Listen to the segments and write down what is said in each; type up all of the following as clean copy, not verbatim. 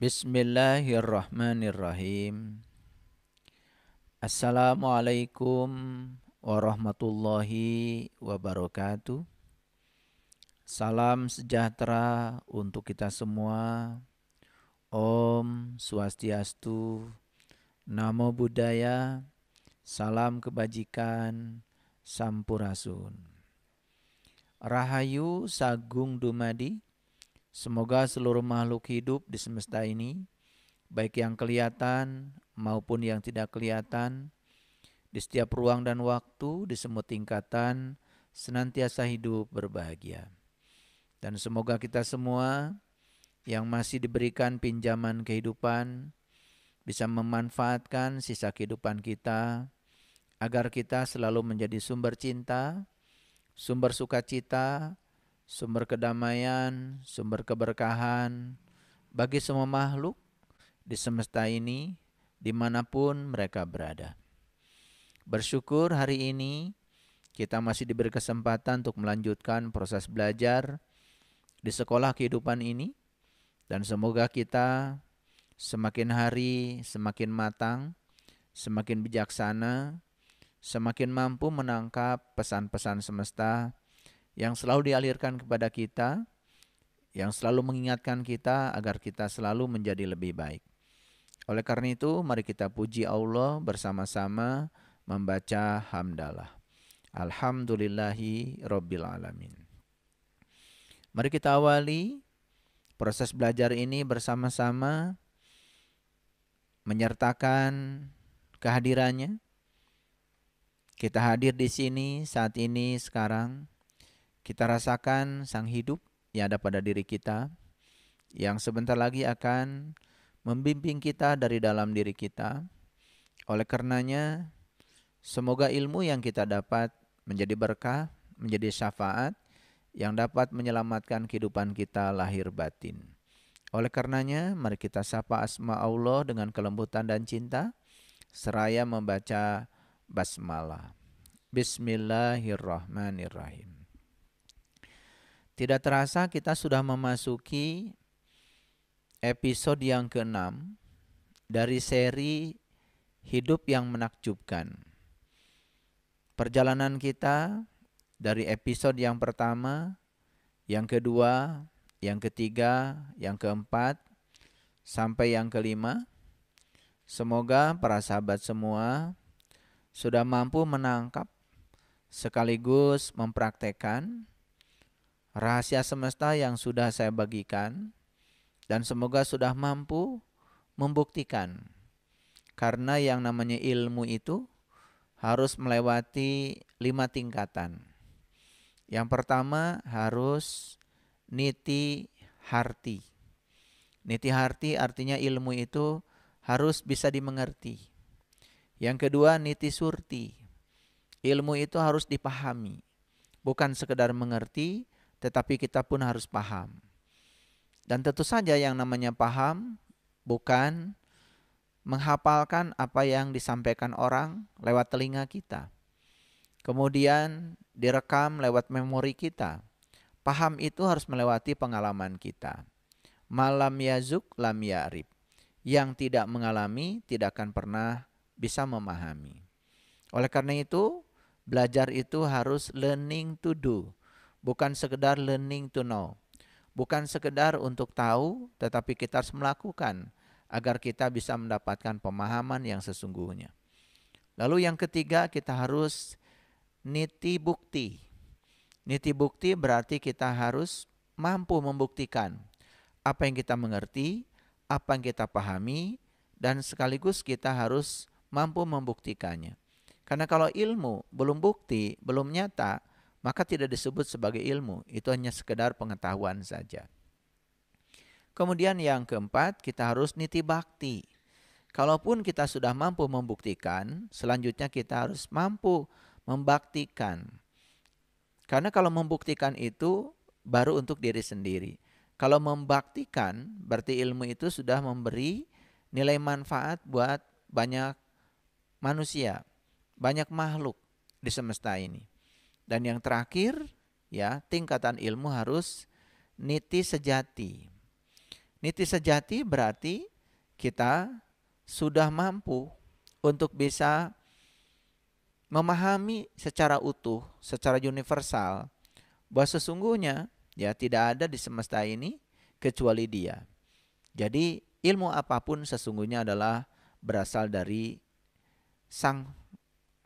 Bismillahirrahmanirrahim. Assalamualaikum warahmatullahi wabarakatuh. Salam sejahtera untuk kita semua. Om Swastiastu, Namo Buddhaya, salam kebajikan, Sampurasun. Rahayu Sagung Dumadi. Semoga seluruh makhluk hidup di semesta ini, baik yang kelihatan maupun yang tidak kelihatan, di setiap ruang dan waktu, di semua tingkatan, senantiasa hidup berbahagia. Dan semoga kita semua yang masih diberikan pinjaman kehidupan bisa memanfaatkan sisa kehidupan kita agar kita selalu menjadi sumber cinta, sumber sukacita, sumber kedamaian, sumber keberkahan bagi semua makhluk di semesta ini, dimanapun mereka berada. Bersyukur hari ini kita masih diberi kesempatan untuk melanjutkan proses belajar di sekolah kehidupan ini, dan semoga kita semakin hari semakin matang, semakin bijaksana, semakin mampu menangkap pesan-pesan semesta yang selalu dialirkan kepada kita, yang selalu mengingatkan kita agar kita selalu menjadi lebih baik. Oleh karena itu, mari kita puji Allah bersama-sama membaca hamdalah. Alhamdulillahi Rabbil Alamin. Mari kita awali proses belajar ini bersama-sama menyertakan kehadirannya. Kita hadir di sini saat ini sekarang. Kita rasakan sang hidup yang ada pada diri kita, yang sebentar lagi akan membimbing kita dari dalam diri kita. Oleh karenanya, semoga ilmu yang kita dapat menjadi berkah, menjadi syafaat, yang dapat menyelamatkan kehidupan kita lahir batin. Oleh karenanya, mari kita sapa asma Allah dengan kelembutan dan cinta, seraya membaca basmalah. Bismillahirrahmanirrahim. Tidak terasa kita sudah memasuki episode yang ke-6 dari seri Hidup yang Menakjubkan. Perjalanan kita dari episode yang pertama, yang kedua, yang ketiga, yang keempat, sampai yang kelima. Semoga para sahabat semua sudah mampu menangkap sekaligus mempraktekkan rahasia semesta yang sudah saya bagikan, dan semoga sudah mampu membuktikan. Karena yang namanya ilmu itu harus melewati 5 tingkatan. Yang pertama harus niti harti. Niti harti artinya ilmu itu harus bisa dimengerti. Yang kedua niti surti. Ilmu itu harus dipahami. Bukan sekedar mengerti, tetapi kita pun harus paham. Dan tentu saja yang namanya paham bukan menghafalkan apa yang disampaikan orang lewat telinga kita, kemudian direkam lewat memori kita. Paham itu harus melewati pengalaman kita. Malam yazuk lam ya'rib. Yang tidak mengalami tidak akan pernah bisa memahami. Oleh karena itu, belajar itu harus learning to do. Bukan sekedar learning to know. Bukan sekedar untuk tahu, tetapi kita harus melakukan agar kita bisa mendapatkan pemahaman yang sesungguhnya. Lalu yang ketiga, kita harus niti bukti. Niti bukti berarti kita harus mampu membuktikan apa yang kita mengerti, apa yang kita pahami, dan sekaligus kita harus mampu membuktikannya. Karena kalau ilmu belum bukti, belum nyata, maka tidak disebut sebagai ilmu, itu hanya sekedar pengetahuan saja. Kemudian yang keempat, kita harus niti bakti. Kalaupun kita sudah mampu membuktikan, selanjutnya kita harus mampu membaktikan. Karena kalau membuktikan itu baru untuk diri sendiri. Kalau membaktikan, berarti ilmu itu sudah memberi nilai manfaat buat banyak manusia, banyak makhluk di semesta ini. Dan yang terakhir, ya, tingkatan ilmu harus niti sejati. Niti sejati berarti kita sudah mampu untuk bisa memahami secara utuh, secara universal, bahwa sesungguhnya ya tidak ada di semesta ini kecuali Dia. Jadi ilmu apapun sesungguhnya adalah berasal dari Sang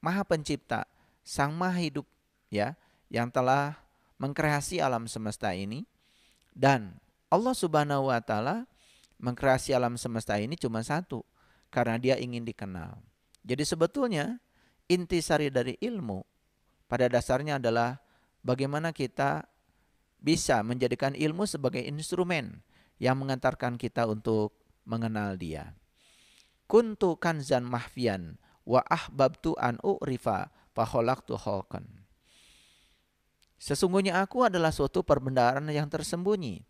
Maha Pencipta, Sang Maha Hidup ya, yang telah mengkreasi alam semesta ini. Dan Allah Subhanahu wa taala mengkreasi alam semesta ini cuma satu, karena Dia ingin dikenal. Jadi sebetulnya intisari dari ilmu pada dasarnya adalah bagaimana kita bisa menjadikan ilmu sebagai instrumen yang mengantarkan kita untuk mengenal Dia. Kuntu kanzan mahfian wa ahbabtu an u'rifa fa khalaqtu khalqan. Sesungguhnya aku adalah suatu perbendaharaan yang tersembunyi.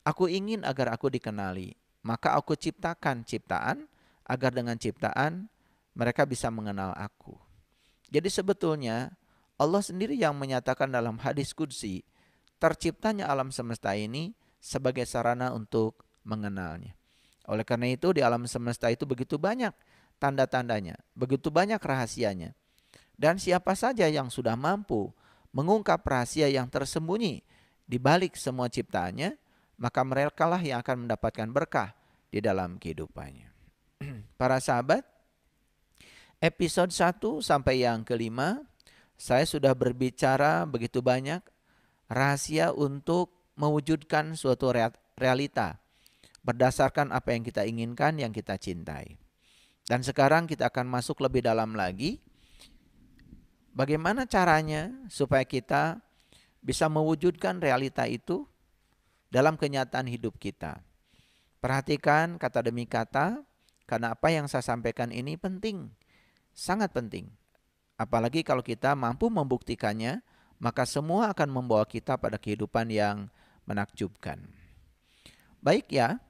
Aku ingin agar aku dikenali, maka aku ciptakan ciptaan agar dengan ciptaan mereka bisa mengenal aku. Jadi sebetulnya Allah sendiri yang menyatakan dalam hadis qudsi, terciptanya alam semesta ini sebagai sarana untuk mengenalnya. Oleh karena itu di alam semesta itu begitu banyak tanda-tandanya, begitu banyak rahasianya. Dan siapa saja yang sudah mampu mengungkap rahasia yang tersembunyi di balik semua ciptaannya, maka merekalah yang akan mendapatkan berkah di dalam kehidupannya. Para sahabat, episode 1 sampai yang kelima, saya sudah berbicara begitu banyak rahasia untuk mewujudkan suatu realita berdasarkan apa yang kita inginkan, yang kita cintai. Dan sekarang kita akan masuk lebih dalam lagi. Bagaimana caranya supaya kita bisa mewujudkan realita itu dalam kenyataan hidup kita. Perhatikan kata demi kata, karena apa yang saya sampaikan ini penting, sangat penting. Apalagi kalau kita mampu membuktikannya, maka semua akan membawa kita pada kehidupan yang menakjubkan. Baik ya,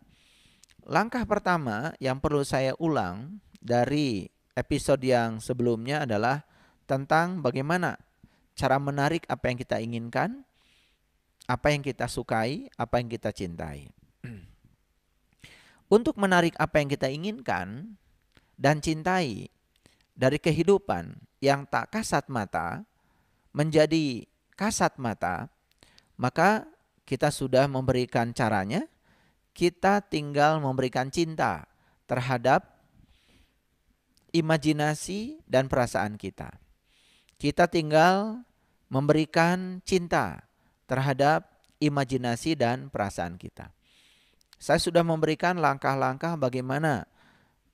langkah pertama yang perlu saya ulang dari episode yang sebelumnya adalah tentang bagaimana cara menarik apa yang kita inginkan, apa yang kita sukai, apa yang kita cintai. Untuk menarik apa yang kita inginkan dan cintai dari kehidupan yang tak kasat mata menjadi kasat mata, maka kita sudah memberikan caranya, kita tinggal memberikan cinta terhadap imajinasi dan perasaan kita. Kita tinggal memberikan cinta terhadap imajinasi dan perasaan kita. Saya sudah memberikan langkah-langkah bagaimana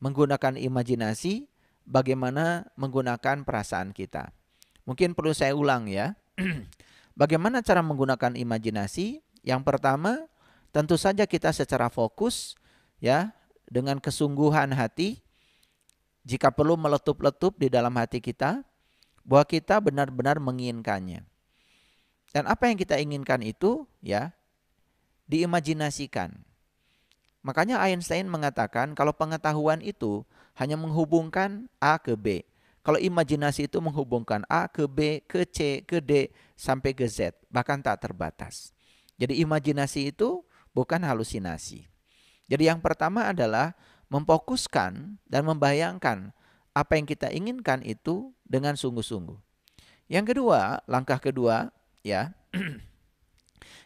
menggunakan imajinasi, bagaimana menggunakan perasaan kita. Mungkin perlu saya ulang ya. Bagaimana cara menggunakan imajinasi? Yang pertama, tentu saja kita secara fokus ya, dengan kesungguhan hati, jika perlu meletup-letup di dalam hati kita, bahwa kita benar-benar menginginkannya. Dan apa yang kita inginkan itu ya diimajinasikan. Makanya Einstein mengatakan kalau pengetahuan itu hanya menghubungkan A ke B. Kalau imajinasi itu menghubungkan A ke B, ke C, ke D, sampai ke Z. Bahkan tak terbatas. Jadi imajinasi itu bukan halusinasi. Jadi yang pertama adalah memfokuskan dan membayangkan apa yang kita inginkan itu dengan sungguh-sungguh. Yang kedua, langkah kedua ya,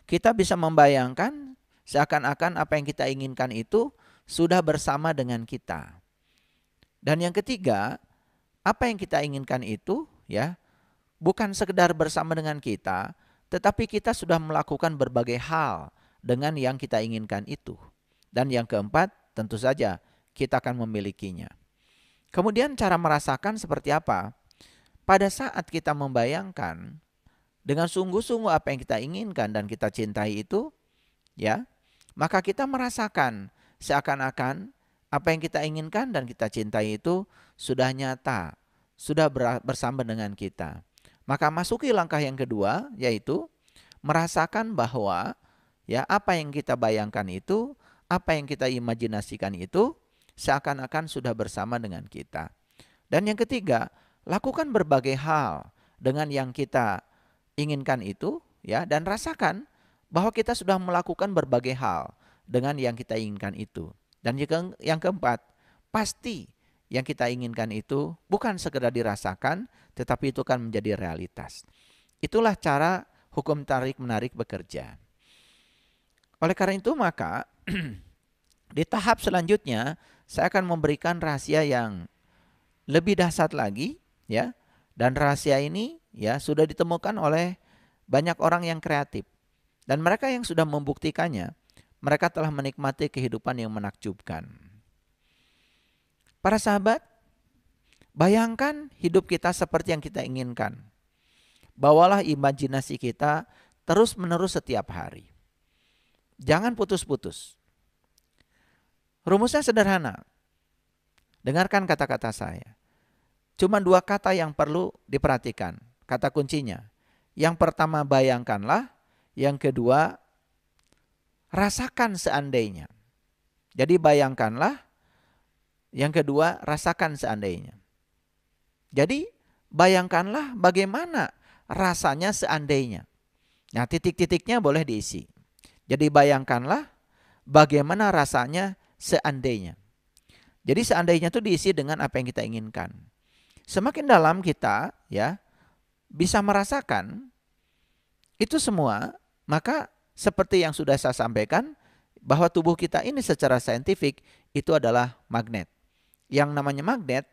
kita bisa membayangkan seakan-akan apa yang kita inginkan itu sudah bersama dengan kita. Dan yang ketiga, apa yang kita inginkan itu ya bukan sekedar bersama dengan kita, tetapi kita sudah melakukan berbagai hal dengan yang kita inginkan itu. Dan yang keempat, tentu saja kita akan memilikinya. Kemudian cara merasakan seperti apa? Pada saat kita membayangkan dengan sungguh-sungguh apa yang kita inginkan dan kita cintai itu, ya, maka kita merasakan seakan-akan apa yang kita inginkan dan kita cintai itu sudah nyata, sudah bersama dengan kita. Maka masuki langkah yang kedua, yaitu merasakan bahwa ya apa yang kita bayangkan itu, apa yang kita imajinasikan itu seakan-akan sudah bersama dengan kita. Dan yang ketiga, lakukan berbagai hal dengan yang kita inginkan itu ya, dan rasakan bahwa kita sudah melakukan berbagai hal dengan yang kita inginkan itu. Dan yang keempat, pasti yang kita inginkan itu bukan sekedar dirasakan, tetapi itu kan menjadi realitas. Itulah cara hukum tarik-menarik bekerja. Oleh karena itu maka di tahap selanjutnya saya akan memberikan rahasia yang lebih dahsyat lagi, ya. Dan rahasia ini ya sudah ditemukan oleh banyak orang yang kreatif. Dan mereka yang sudah membuktikannya, mereka telah menikmati kehidupan yang menakjubkan. Para sahabat, bayangkan hidup kita seperti yang kita inginkan. Bawalah imajinasi kita terus-menerus setiap hari. Jangan putus-putus. Rumusnya sederhana. Dengarkan kata-kata saya. Cuma 2 kata yang perlu diperhatikan. Kata kuncinya. Yang pertama bayangkanlah. Yang kedua rasakan seandainya. Jadi bayangkanlah. Yang kedua rasakan seandainya. Jadi bayangkanlah bagaimana rasanya seandainya. Nah, titik-titiknya boleh diisi. Jadi bayangkanlah bagaimana rasanya seandainya. Jadi seandainya itu diisi dengan apa yang kita inginkan. Semakin dalam kita ya bisa merasakan itu semua, maka seperti yang sudah saya sampaikan bahwa tubuh kita ini secara saintifik itu adalah magnet. Yang namanya magnet,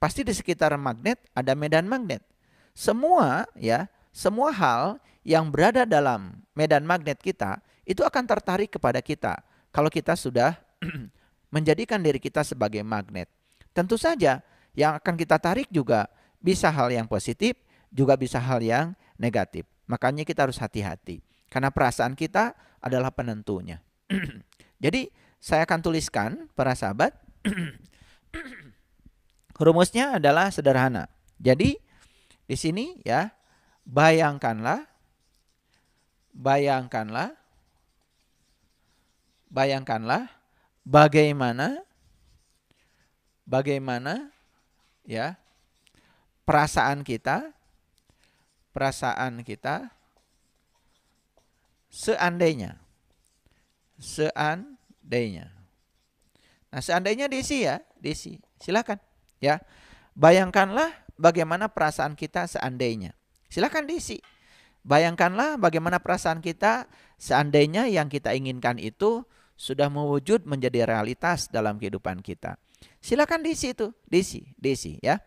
pasti di sekitar magnet ada medan magnet. Semua hal yang berada dalam medan magnet kita itu akan tertarik kepada kita kalau kita sudah menjadikan diri kita sebagai magnet. Tentu saja yang akan kita tarik juga bisa hal yang positif, juga bisa hal yang negatif. Makanya kita harus hati-hati karena perasaan kita adalah penentunya. Jadi saya akan tuliskan para sahabat. Rumusnya adalah sederhana. Jadi di sini ya, bayangkanlah bagaimana ya perasaan kita seandainya. Nah, seandainya diisi ya, diisi. Silakan ya. Bayangkanlah bagaimana perasaan kita seandainya. Silakan diisi. Bayangkanlah bagaimana perasaan kita seandainya yang kita inginkan itu sudah mewujud menjadi realitas dalam kehidupan kita. Silakan diisi itu, diisi ya.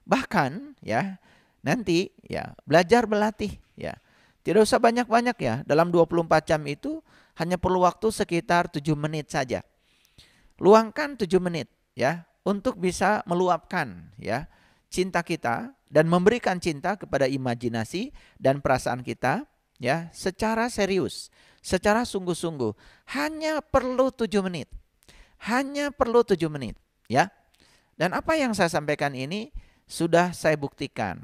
Bahkan ya, nanti ya belajar berlatih ya. Tidak usah banyak-banyak ya. Dalam 24 jam itu hanya perlu waktu sekitar 7 menit saja. Luangkan 7 menit ya untuk bisa meluapkan ya cinta kita dan memberikan cinta kepada imajinasi dan perasaan kita ya secara serius, secara sungguh-sungguh. Hanya perlu 7 menit. Hanya perlu 7 menit ya. Dan apa yang saya sampaikan ini sudah saya buktikan.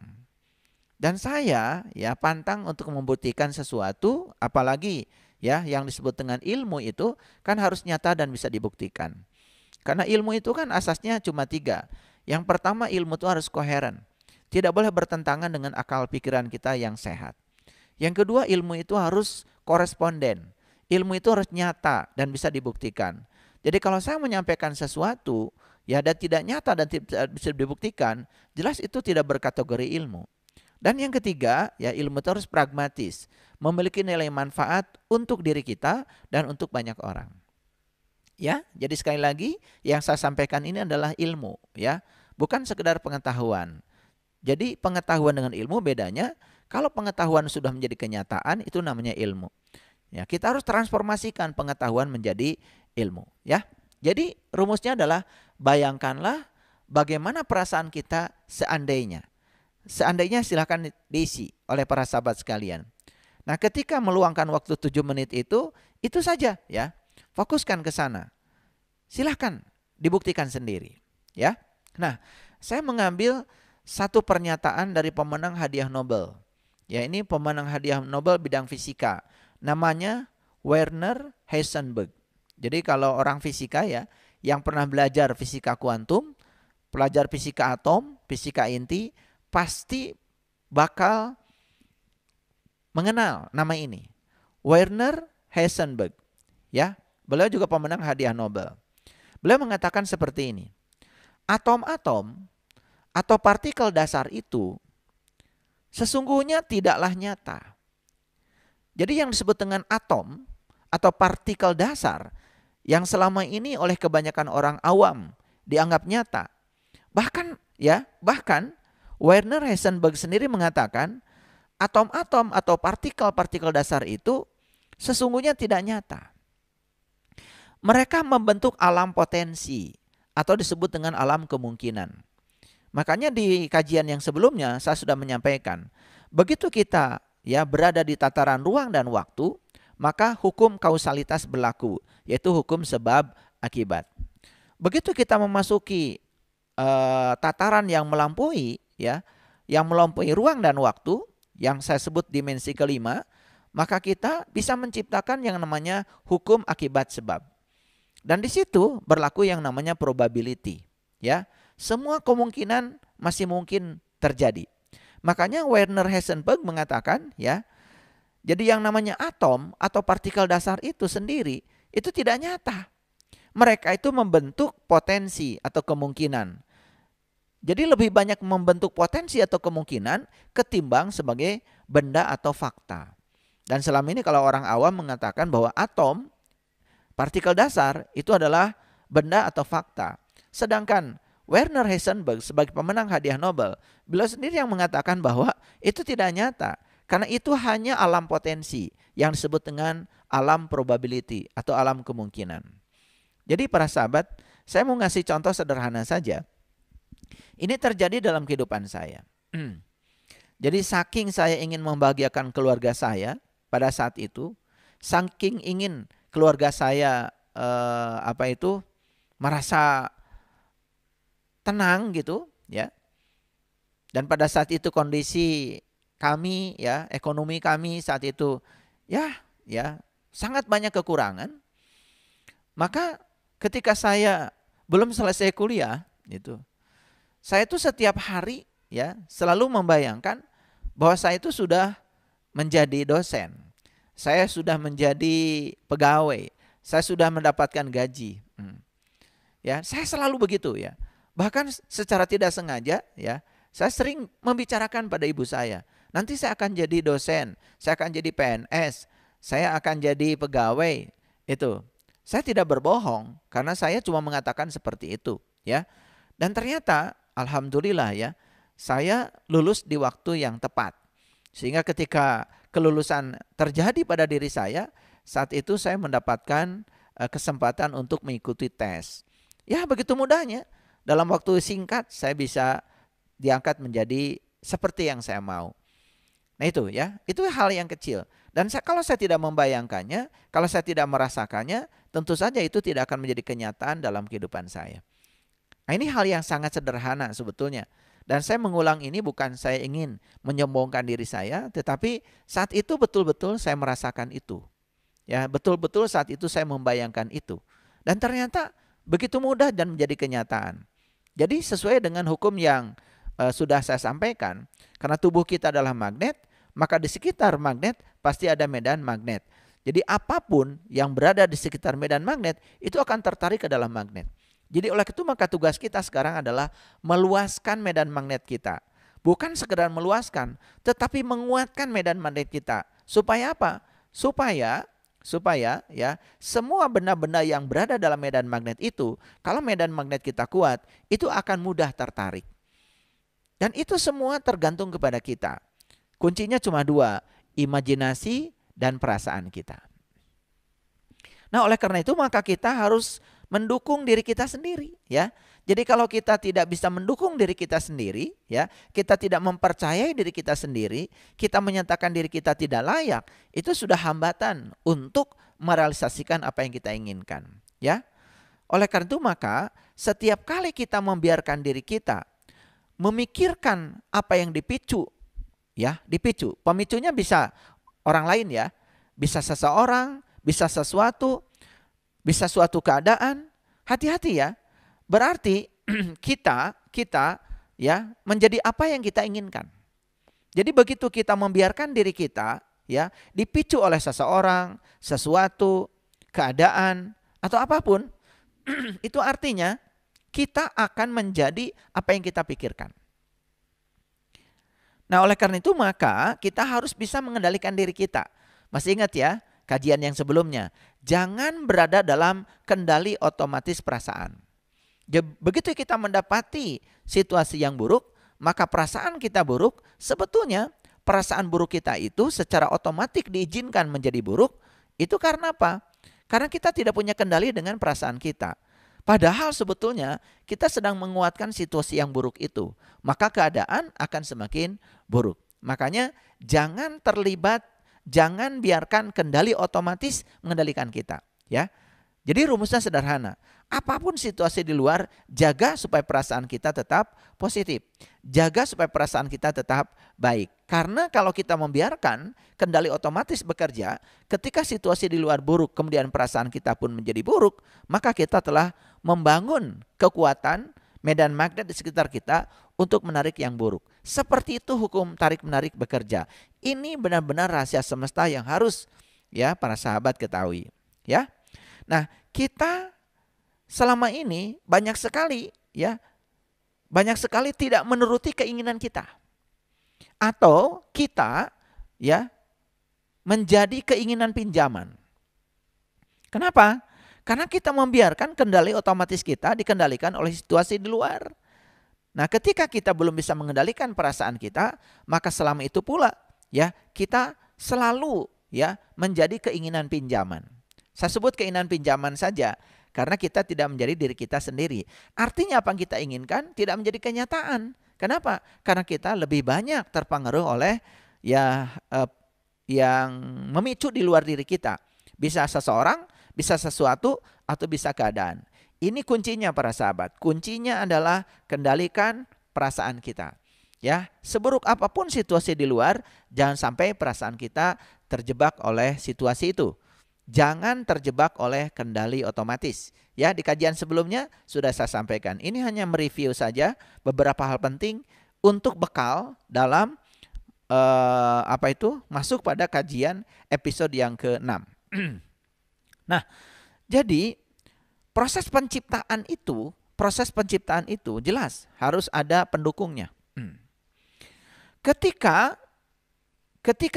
Dan saya ya pantang untuk membuktikan sesuatu, apalagi ya yang disebut dengan ilmu itu kan harus nyata dan bisa dibuktikan. Karena ilmu itu kan asasnya cuma 3. Yang pertama, ilmu itu harus koheren. Tidak boleh bertentangan dengan akal pikiran kita yang sehat. Yang kedua, ilmu itu harus koresponden. Ilmu itu harus nyata dan bisa dibuktikan. Jadi kalau saya menyampaikan sesuatu ya dan tidak nyata dan tidak bisa dibuktikan, jelas itu tidak berkategori ilmu. Dan yang ketiga, ya ilmu itu harus pragmatis, memiliki nilai manfaat untuk diri kita dan untuk banyak orang. Ya, jadi sekali lagi yang saya sampaikan ini adalah ilmu, ya, bukan sekedar pengetahuan. Jadi pengetahuan dengan ilmu bedanya, kalau pengetahuan sudah menjadi kenyataan itu namanya ilmu. Ya, kita harus transformasikan pengetahuan menjadi ilmu, ya. Jadi rumusnya adalah bayangkanlah bagaimana perasaan kita seandainya. Seandainya silahkan diisi oleh para sahabat sekalian. Nah, ketika meluangkan waktu 7 menit itu saja ya. Fokuskan ke sana. Silahkan dibuktikan sendiri ya. Nah, saya mengambil satu pernyataan dari pemenang hadiah Nobel. Ya, ini pemenang hadiah Nobel bidang fisika. Namanya Werner Heisenberg. Jadi kalau orang fisika ya, yang pernah belajar fisika kuantum, pelajar fisika atom, fisika inti, pasti bakal mengenal nama ini. Werner Heisenberg. Ya, beliau juga pemenang hadiah Nobel. Beliau mengatakan seperti ini, atom-atom atau partikel dasar itu sesungguhnya tidaklah nyata. Jadi yang disebut dengan atom atau partikel dasar yang selama ini oleh kebanyakan orang awam dianggap nyata. Bahkan Werner Heisenberg sendiri mengatakan atom-atom atau partikel-partikel dasar itu sesungguhnya tidak nyata. Mereka membentuk alam potensi atau disebut dengan alam kemungkinan. Makanya di kajian yang sebelumnya saya sudah menyampaikan, begitu kita berada di tataran ruang dan waktu, maka hukum kausalitas berlaku, yaitu hukum sebab akibat. Begitu kita memasuki tataran yang melampaui ruang dan waktu, yang saya sebut dimensi kelima, maka kita bisa menciptakan yang namanya hukum akibat sebab. Dan di situ berlaku yang namanya probability, ya. Semua kemungkinan masih mungkin terjadi. Makanya Werner Heisenberg mengatakan, jadi yang namanya atom atau partikel dasar itu sendiri itu tidak nyata. Mereka itu membentuk potensi atau kemungkinan. Jadi lebih banyak membentuk potensi atau kemungkinan ketimbang sebagai benda atau fakta. Dan selama ini kalau orang awam mengatakan bahwa atom, partikel dasar itu adalah benda atau fakta. Sedangkan Werner Heisenberg sebagai pemenang hadiah Nobel, beliau sendiri yang mengatakan bahwa itu tidak nyata. Karena itu hanya alam potensi yang disebut dengan alam probability atau alam kemungkinan. Jadi para sahabat, saya mau ngasih contoh sederhana saja. Ini terjadi dalam kehidupan saya. Jadi saking saya ingin membahagiakan keluarga saya pada saat itu, saking ingin keluarga saya merasa tenang gitu, ya. Dan pada saat itu kondisi kami, ekonomi kami saat itu sangat banyak kekurangan. Maka ketika saya belum selesai kuliah, saya itu setiap hari selalu membayangkan bahwa saya itu sudah menjadi dosen, saya sudah menjadi pegawai, saya sudah mendapatkan gaji. Saya selalu begitu ya. Bahkan secara tidak sengaja saya sering membicarakan pada ibu saya, nanti saya akan jadi dosen, saya akan jadi PNS, saya akan jadi pegawai. Itu saya tidak berbohong karena saya cuma mengatakan seperti itu, ya. Dan ternyata alhamdulillah saya lulus di waktu yang tepat. Sehingga ketika kelulusan terjadi pada diri saya, saat itu saya mendapatkan kesempatan untuk mengikuti tes. Ya begitu mudahnya. Dalam waktu singkat saya bisa diangkat menjadi seperti yang saya mau. Nah itu hal yang kecil. Dan kalau saya tidak membayangkannya, kalau saya tidak merasakannya, tentu saja itu tidak akan menjadi kenyataan dalam kehidupan saya. Nah ini hal yang sangat sederhana sebetulnya. Dan saya mengulang ini bukan saya ingin menyombongkan diri saya, tetapi saat itu betul-betul saya merasakan itu. Ya, betul-betul saat itu saya membayangkan itu. Dan ternyata begitu mudah dan menjadi kenyataan. Jadi sesuai dengan hukum yang sudah saya sampaikan, karena tubuh kita adalah magnet, maka di sekitar magnet pasti ada medan magnet. Jadi apapun yang berada di sekitar medan magnet itu akan tertarik ke dalam magnet. Jadi oleh itu maka tugas kita sekarang adalah meluaskan medan magnet kita. Bukan sekedar meluaskan, tetapi menguatkan medan magnet kita. Supaya apa? Supaya semua benda-benda yang berada dalam medan magnet itu, kalau medan magnet kita kuat, itu akan mudah tertarik. Dan itu semua tergantung kepada kita. Kuncinya cuma dua, imajinasi dan perasaan kita. Nah oleh karena itu maka kita harus mendukung diri kita sendiri, ya. Jadi kalau kita tidak bisa mendukung diri kita sendiri, kita tidak mempercayai diri kita sendiri, kita menyatakan diri kita tidak layak, itu sudah hambatan untuk merealisasikan apa yang kita inginkan, ya. Oleh karena itu maka setiap kali kita membiarkan diri kita memikirkan apa yang dipicu, dipicu. Pemicunya bisa orang lain bisa seseorang, bisa sesuatu, bisa suatu keadaan. Hati-hati ya. Berarti kita menjadi apa yang kita inginkan. Jadi begitu kita membiarkan diri kita dipicu oleh seseorang, sesuatu, keadaan, atau apapun, itu artinya kita akan menjadi apa yang kita pikirkan. Nah, oleh karena itu maka kita harus bisa mengendalikan diri kita. Masih ingat ya kajian yang sebelumnya. Jangan berada dalam kendali otomatis perasaan. Begitu kita mendapati situasi yang buruk, maka perasaan kita buruk, sebetulnya perasaan buruk kita itu secara otomatis diizinkan menjadi buruk. Itu karena apa? Karena kita tidak punya kendali dengan perasaan kita. Padahal sebetulnya kita sedang menguatkan situasi yang buruk itu. Maka keadaan akan semakin buruk. Makanya jangan terlibat, jangan biarkan kendali otomatis mengendalikan kita. Ya. Jadi rumusnya sederhana. Apapun situasi di luar, jaga supaya perasaan kita tetap positif. Jaga supaya perasaan kita tetap baik. Karena kalau kita membiarkan kendali otomatis bekerja, ketika situasi di luar buruk, kemudian perasaan kita pun menjadi buruk, maka kita telah membangun kekuatan medan magnet di sekitar kita untuk menarik yang buruk. Seperti itu hukum tarik-menarik bekerja. Ini benar-benar rahasia semesta yang harus ya para sahabat ketahui. Ya. Nah, kita selama ini banyak sekali tidak menuruti keinginan kita. Atau kita ya menjadi keinginan pinjaman. Kenapa? Karena kita membiarkan kendali otomatis kita dikendalikan oleh situasi di luar. Nah, ketika kita belum bisa mengendalikan perasaan kita, maka selama itu pula ya kita selalu ya menjadi keinginan pinjaman. Saya sebut keinginan pinjaman saja karena kita tidak menjadi diri kita sendiri. Artinya apa yang kita inginkan tidak menjadi kenyataan. Kenapa? Karena kita lebih banyak terpengaruh oleh yang memicu di luar diri kita. Bisa seseorang, bisa sesuatu, atau bisa keadaan. Ini kuncinya para sahabat. Kuncinya adalah kendalikan perasaan kita. Ya, seburuk apapun situasi di luar, jangan sampai perasaan kita terjebak oleh situasi itu. Jangan terjebak oleh kendali otomatis. Ya, di kajian sebelumnya sudah saya sampaikan. Ini hanya mereview saja beberapa hal penting untuk bekal dalam masuk pada kajian episode yang ke-6. Nah, jadi proses penciptaan itu jelas harus ada pendukungnya. Ketika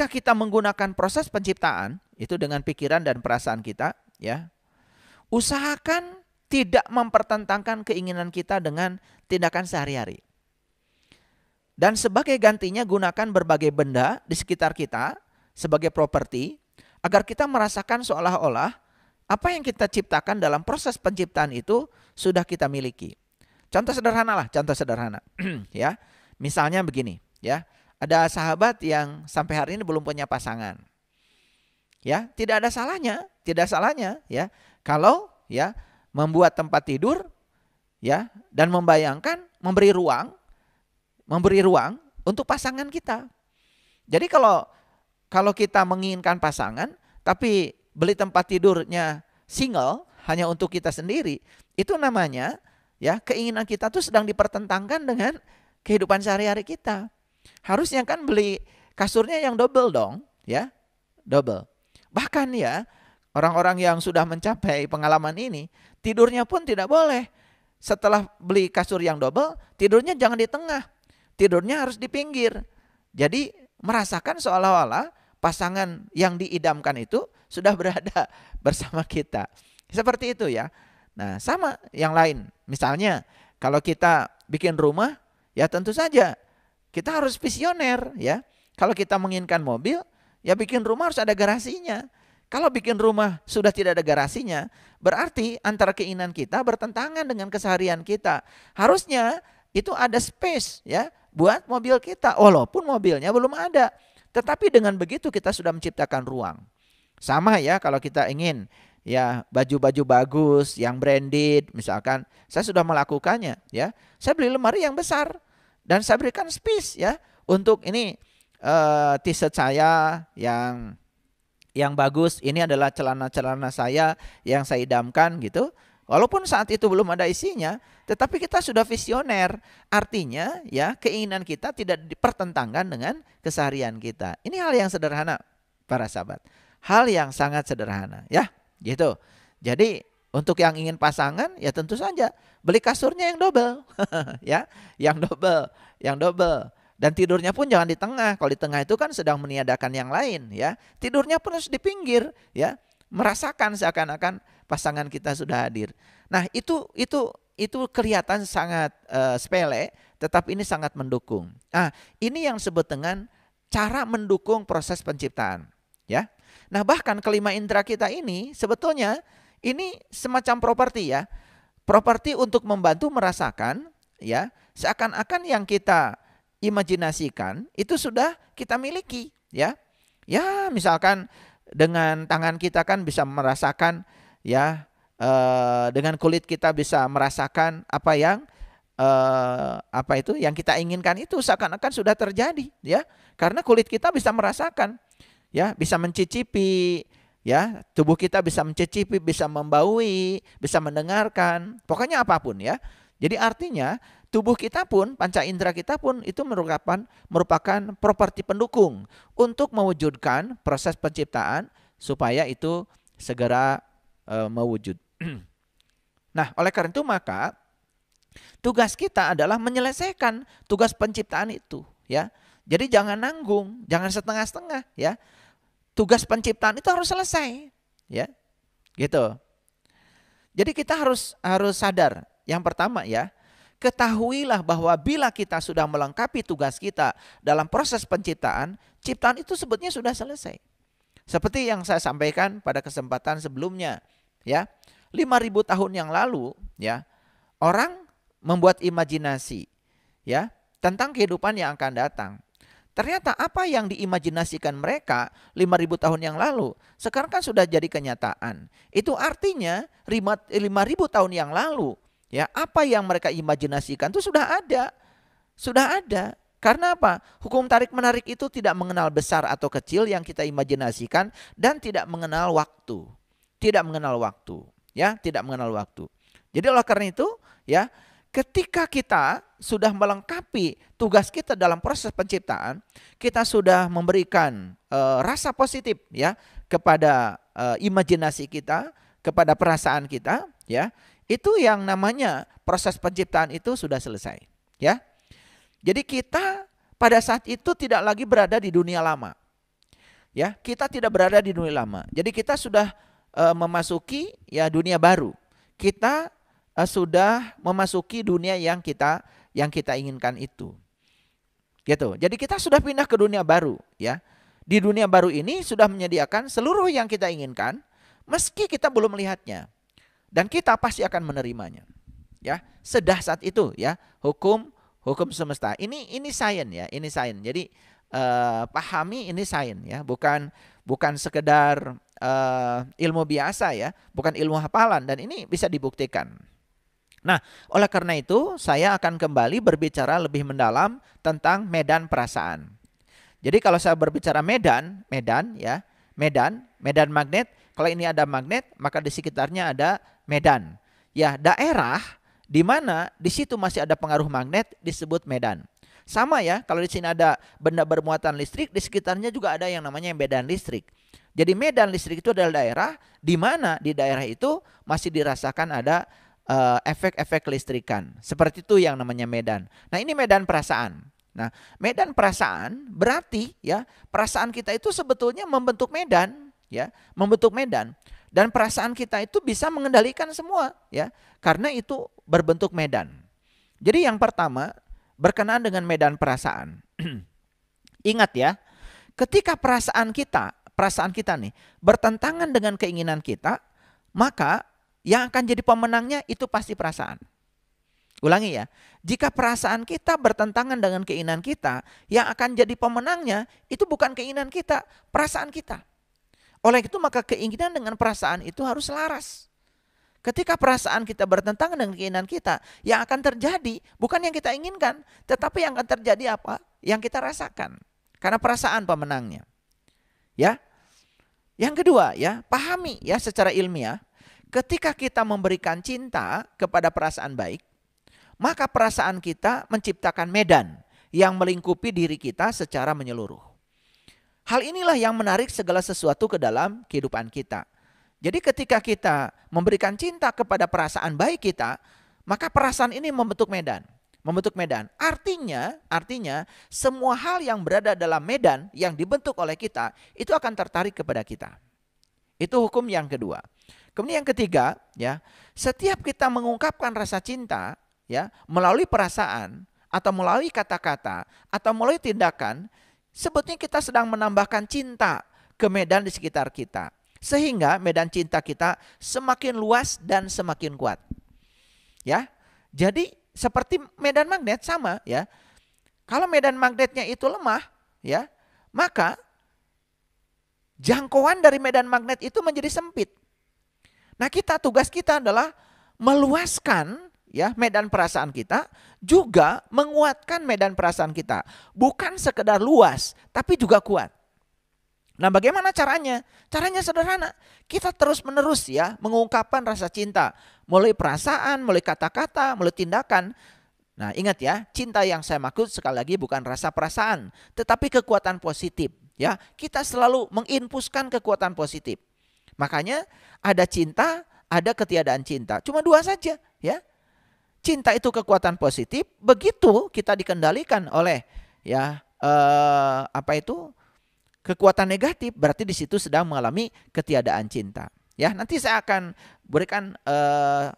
kita menggunakan proses penciptaan itu dengan pikiran dan perasaan kita, ya, usahakan tidak mempertentangkan keinginan kita dengan tindakan sehari-hari. Dan sebagai gantinya gunakan berbagai benda di sekitar kita sebagai properti agar kita merasakan seolah-olah apa yang kita ciptakan dalam proses penciptaan itu sudah kita miliki. Contoh sederhana. Ya. Misalnya begini, ya. Ada sahabat yang sampai hari ini belum punya pasangan. Ya, tidak ada salahnya ya kalau ya membuat tempat tidur ya dan membayangkan memberi ruang untuk pasangan kita. Jadi kalau kita menginginkan pasangan tapi beli tempat tidurnya single hanya untuk kita sendiri, itu namanya ya keinginan kita tuh sedang dipertentangkan dengan kehidupan sehari-hari kita. Harusnya kan beli kasurnya yang double dong, ya. Double. Bahkan ya, orang-orang yang sudah mencapai pengalaman ini, tidurnya pun tidak boleh. Setelah beli kasur yang double, tidurnya jangan di tengah. Tidurnya harus di pinggir. Jadi merasakan seolah-olah pasangan yang diidamkan itu sudah berada bersama kita. Seperti itu ya. Nah, sama yang lain. Misalnya kalau kita bikin rumah, ya tentu saja kita harus visioner ya. Kalau kita menginginkan mobil, ya bikin rumah harus ada garasinya. Kalau bikin rumah sudah tidak ada garasinya, berarti antara keinginan kita bertentangan dengan keseharian kita. Harusnya itu ada space ya buat mobil kita, walaupun mobilnya belum ada. Tetapi dengan begitu kita sudah menciptakan ruang. Sama ya kalau kita ingin ya baju-baju bagus yang branded, misalkan saya sudah melakukannya ya. Saya beli lemari yang besar dan saya berikan space ya untuk ini t-shirt saya yang bagus, ini adalah celana-celana saya yang saya idamkan gitu. Walaupun saat itu belum ada isinya, tetapi kita sudah visioner. Artinya ya keinginan kita tidak dipertentangkan dengan keseharian kita. Ini hal yang sederhana para sahabat. Hal yang sangat sederhana ya gitu. Jadi Untuk yang ingin pasangan, ya tentu saja beli kasurnya yang double, ya, yang double, yang double. Dan tidurnya pun jangan di tengah. Kalau di tengah itu kan sedang meniadakan yang lain, ya. Tidurnya pun harus di pinggir, ya. Merasakan seakan-akan pasangan kita sudah hadir. Nah, itu kelihatan sangat sepele, tetapi ini sangat mendukung. Nah, ini yang disebut dengan cara mendukung proses penciptaan, ya. Nah, bahkan kelima indera kita ini sebetulnya ini semacam properti, ya. Properti untuk membantu merasakan, ya, seakan-akan yang kita imajinasikan itu sudah kita miliki, ya. Ya, misalkan dengan tangan kita kan bisa merasakan, ya, dengan kulit kita bisa merasakan apa yang yang kita inginkan itu seakan-akan sudah terjadi, ya. Karena kulit kita bisa merasakan, ya, bisa mencicipi, ya, tubuh kita bisa mencicipi, bisa membaui, bisa mendengarkan, pokoknya apapun, ya. Jadi artinya tubuh kita pun, panca indera kita pun itu merupakan properti pendukung untuk mewujudkan proses penciptaan supaya itu segera mewujud. Nah, oleh karena itu maka tugas kita adalah menyelesaikan tugas penciptaan itu, ya. Jadi jangan nanggung, jangan setengah-setengah, ya. Tugas penciptaan itu harus selesai, ya. Gitu. Jadi kita harus sadar. Yang pertama, ya, ketahuilah bahwa bila kita sudah melengkapi tugas kita dalam proses penciptaan, ciptaan itu sebetulnya sudah selesai. Seperti yang saya sampaikan pada kesempatan sebelumnya, ya. 5.000 tahun yang lalu, ya, orang membuat imajinasi, ya, tentang kehidupan yang akan datang. Ternyata apa yang diimajinasikan mereka 5.000 tahun yang lalu sekarang kan sudah jadi kenyataan. Itu artinya 5.000 tahun yang lalu, ya, apa yang mereka imajinasikan itu sudah ada. Sudah ada. Karena apa? Hukum tarik-menarik itu tidak mengenal besar atau kecil yang kita imajinasikan dan tidak mengenal waktu. Tidak mengenal waktu, ya, tidak mengenal waktu. Jadi oleh karena itu, ya, ketika kita sudah melengkapi tugas kita dalam proses penciptaan, kita sudah memberikan rasa positif, ya, kepada imajinasi kita, kepada perasaan kita, ya. Itu yang namanya proses penciptaan itu sudah selesai, ya. Jadi kita pada saat itu tidak lagi berada di dunia lama. Ya, kita tidak berada di dunia lama. Jadi kita sudah memasuki, ya, dunia baru. Kita sudah memasuki dunia yang kita inginkan itu. Gitu. Jadi kita sudah pindah ke dunia baru, ya. Di dunia baru ini sudah menyediakan seluruh yang kita inginkan meski kita belum melihatnya. Dan kita pasti akan menerimanya. Ya, sedahsyat itu, ya, hukum semesta. Ini sains, ya, ini sains. Jadi pahami ini sains, ya, bukan sekedar ilmu biasa, ya, bukan ilmu hafalan, dan ini bisa dibuktikan. Nah, oleh karena itu saya akan kembali berbicara lebih mendalam tentang medan perasaan. Jadi kalau saya berbicara medan, ya, medan magnet, kalau ini ada magnet, maka di sekitarnya ada medan. Ya, daerah di mana di situ masih ada pengaruh magnet disebut medan. Sama, ya, kalau di sini ada benda bermuatan listrik, di sekitarnya juga ada yang namanya medan listrik. Jadi medan listrik itu adalah daerah di mana di daerah itu masih dirasakan ada efek-efek kelistrikan. Seperti itu yang namanya medan. Nah, ini medan perasaan. Nah, medan perasaan berarti, ya, perasaan kita itu sebetulnya membentuk medan, ya, membentuk medan. Dan perasaan kita itu bisa mengendalikan semua, ya, karena itu berbentuk medan. Jadi yang pertama berkenaan dengan medan perasaan. Ingat, ya, ketika perasaan kita nih bertentangan dengan keinginan kita, maka yang akan jadi pemenangnya itu pasti perasaan. Ulangi, ya, jika perasaan kita bertentangan dengan keinginan kita, yang akan jadi pemenangnya itu bukan keinginan kita, perasaan kita. Oleh itu maka keinginan dengan perasaan itu harus selaras. Ketika perasaan kita bertentangan dengan keinginan kita, yang akan terjadi bukan yang kita inginkan, tetapi yang akan terjadi apa? Yang kita rasakan. Karena perasaan pemenangnya. Ya. Yang kedua, ya, pahami, ya, secara ilmiah, ketika kita memberikan cinta kepada perasaan baik, maka perasaan kita menciptakan medan yang melingkupi diri kita secara menyeluruh. Hal inilah yang menarik segala sesuatu ke dalam kehidupan kita. Jadi ketika kita memberikan cinta kepada perasaan baik kita, maka perasaan ini membentuk medan. Membentuk medan. Artinya semua hal yang berada dalam medan yang dibentuk oleh kita, itu akan tertarik kepada kita. Itu hukum yang kedua. Kemudian yang ketiga, ya, setiap kita mengungkapkan rasa cinta, ya, melalui perasaan atau melalui kata-kata atau melalui tindakan, sebetulnya kita sedang menambahkan cinta ke medan di sekitar kita. Sehingga medan cinta kita semakin luas dan semakin kuat. Ya. Jadi seperti medan magnet sama, ya. Kalau medan magnetnya itu lemah, ya, maka jangkauan dari medan magnet itu menjadi sempit. Nah, tugas kita adalah meluaskan, ya, medan perasaan kita, juga menguatkan medan perasaan kita. Bukan sekedar luas, tapi juga kuat. Nah, bagaimana caranya? Caranya sederhana. Kita terus-menerus, ya, mengungkapkan rasa cinta melalui perasaan, melalui kata-kata, melalui tindakan. Nah, ingat ya, cinta yang saya maksud sekali lagi bukan rasa perasaan, tetapi kekuatan positif, ya. Kita selalu menginpuskan kekuatan positif. Makanya ada cinta, ada ketiadaan cinta. Cuma dua saja, ya. Cinta itu kekuatan positif, begitu kita dikendalikan oleh, ya, kekuatan negatif, berarti di situ sedang mengalami ketiadaan cinta. Ya, nanti saya akan berikan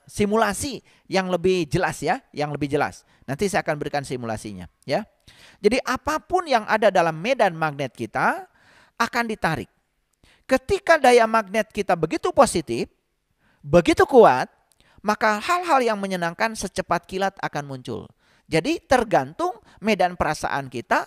simulasi yang lebih jelas, ya, yang lebih jelas. Nanti saya akan berikan simulasinya, ya. Jadi apapun yang ada dalam medan magnet kita akan ditarik. Ketika daya magnet kita begitu positif, begitu kuat, maka hal-hal yang menyenangkan secepat kilat akan muncul. Jadi tergantung medan perasaan kita,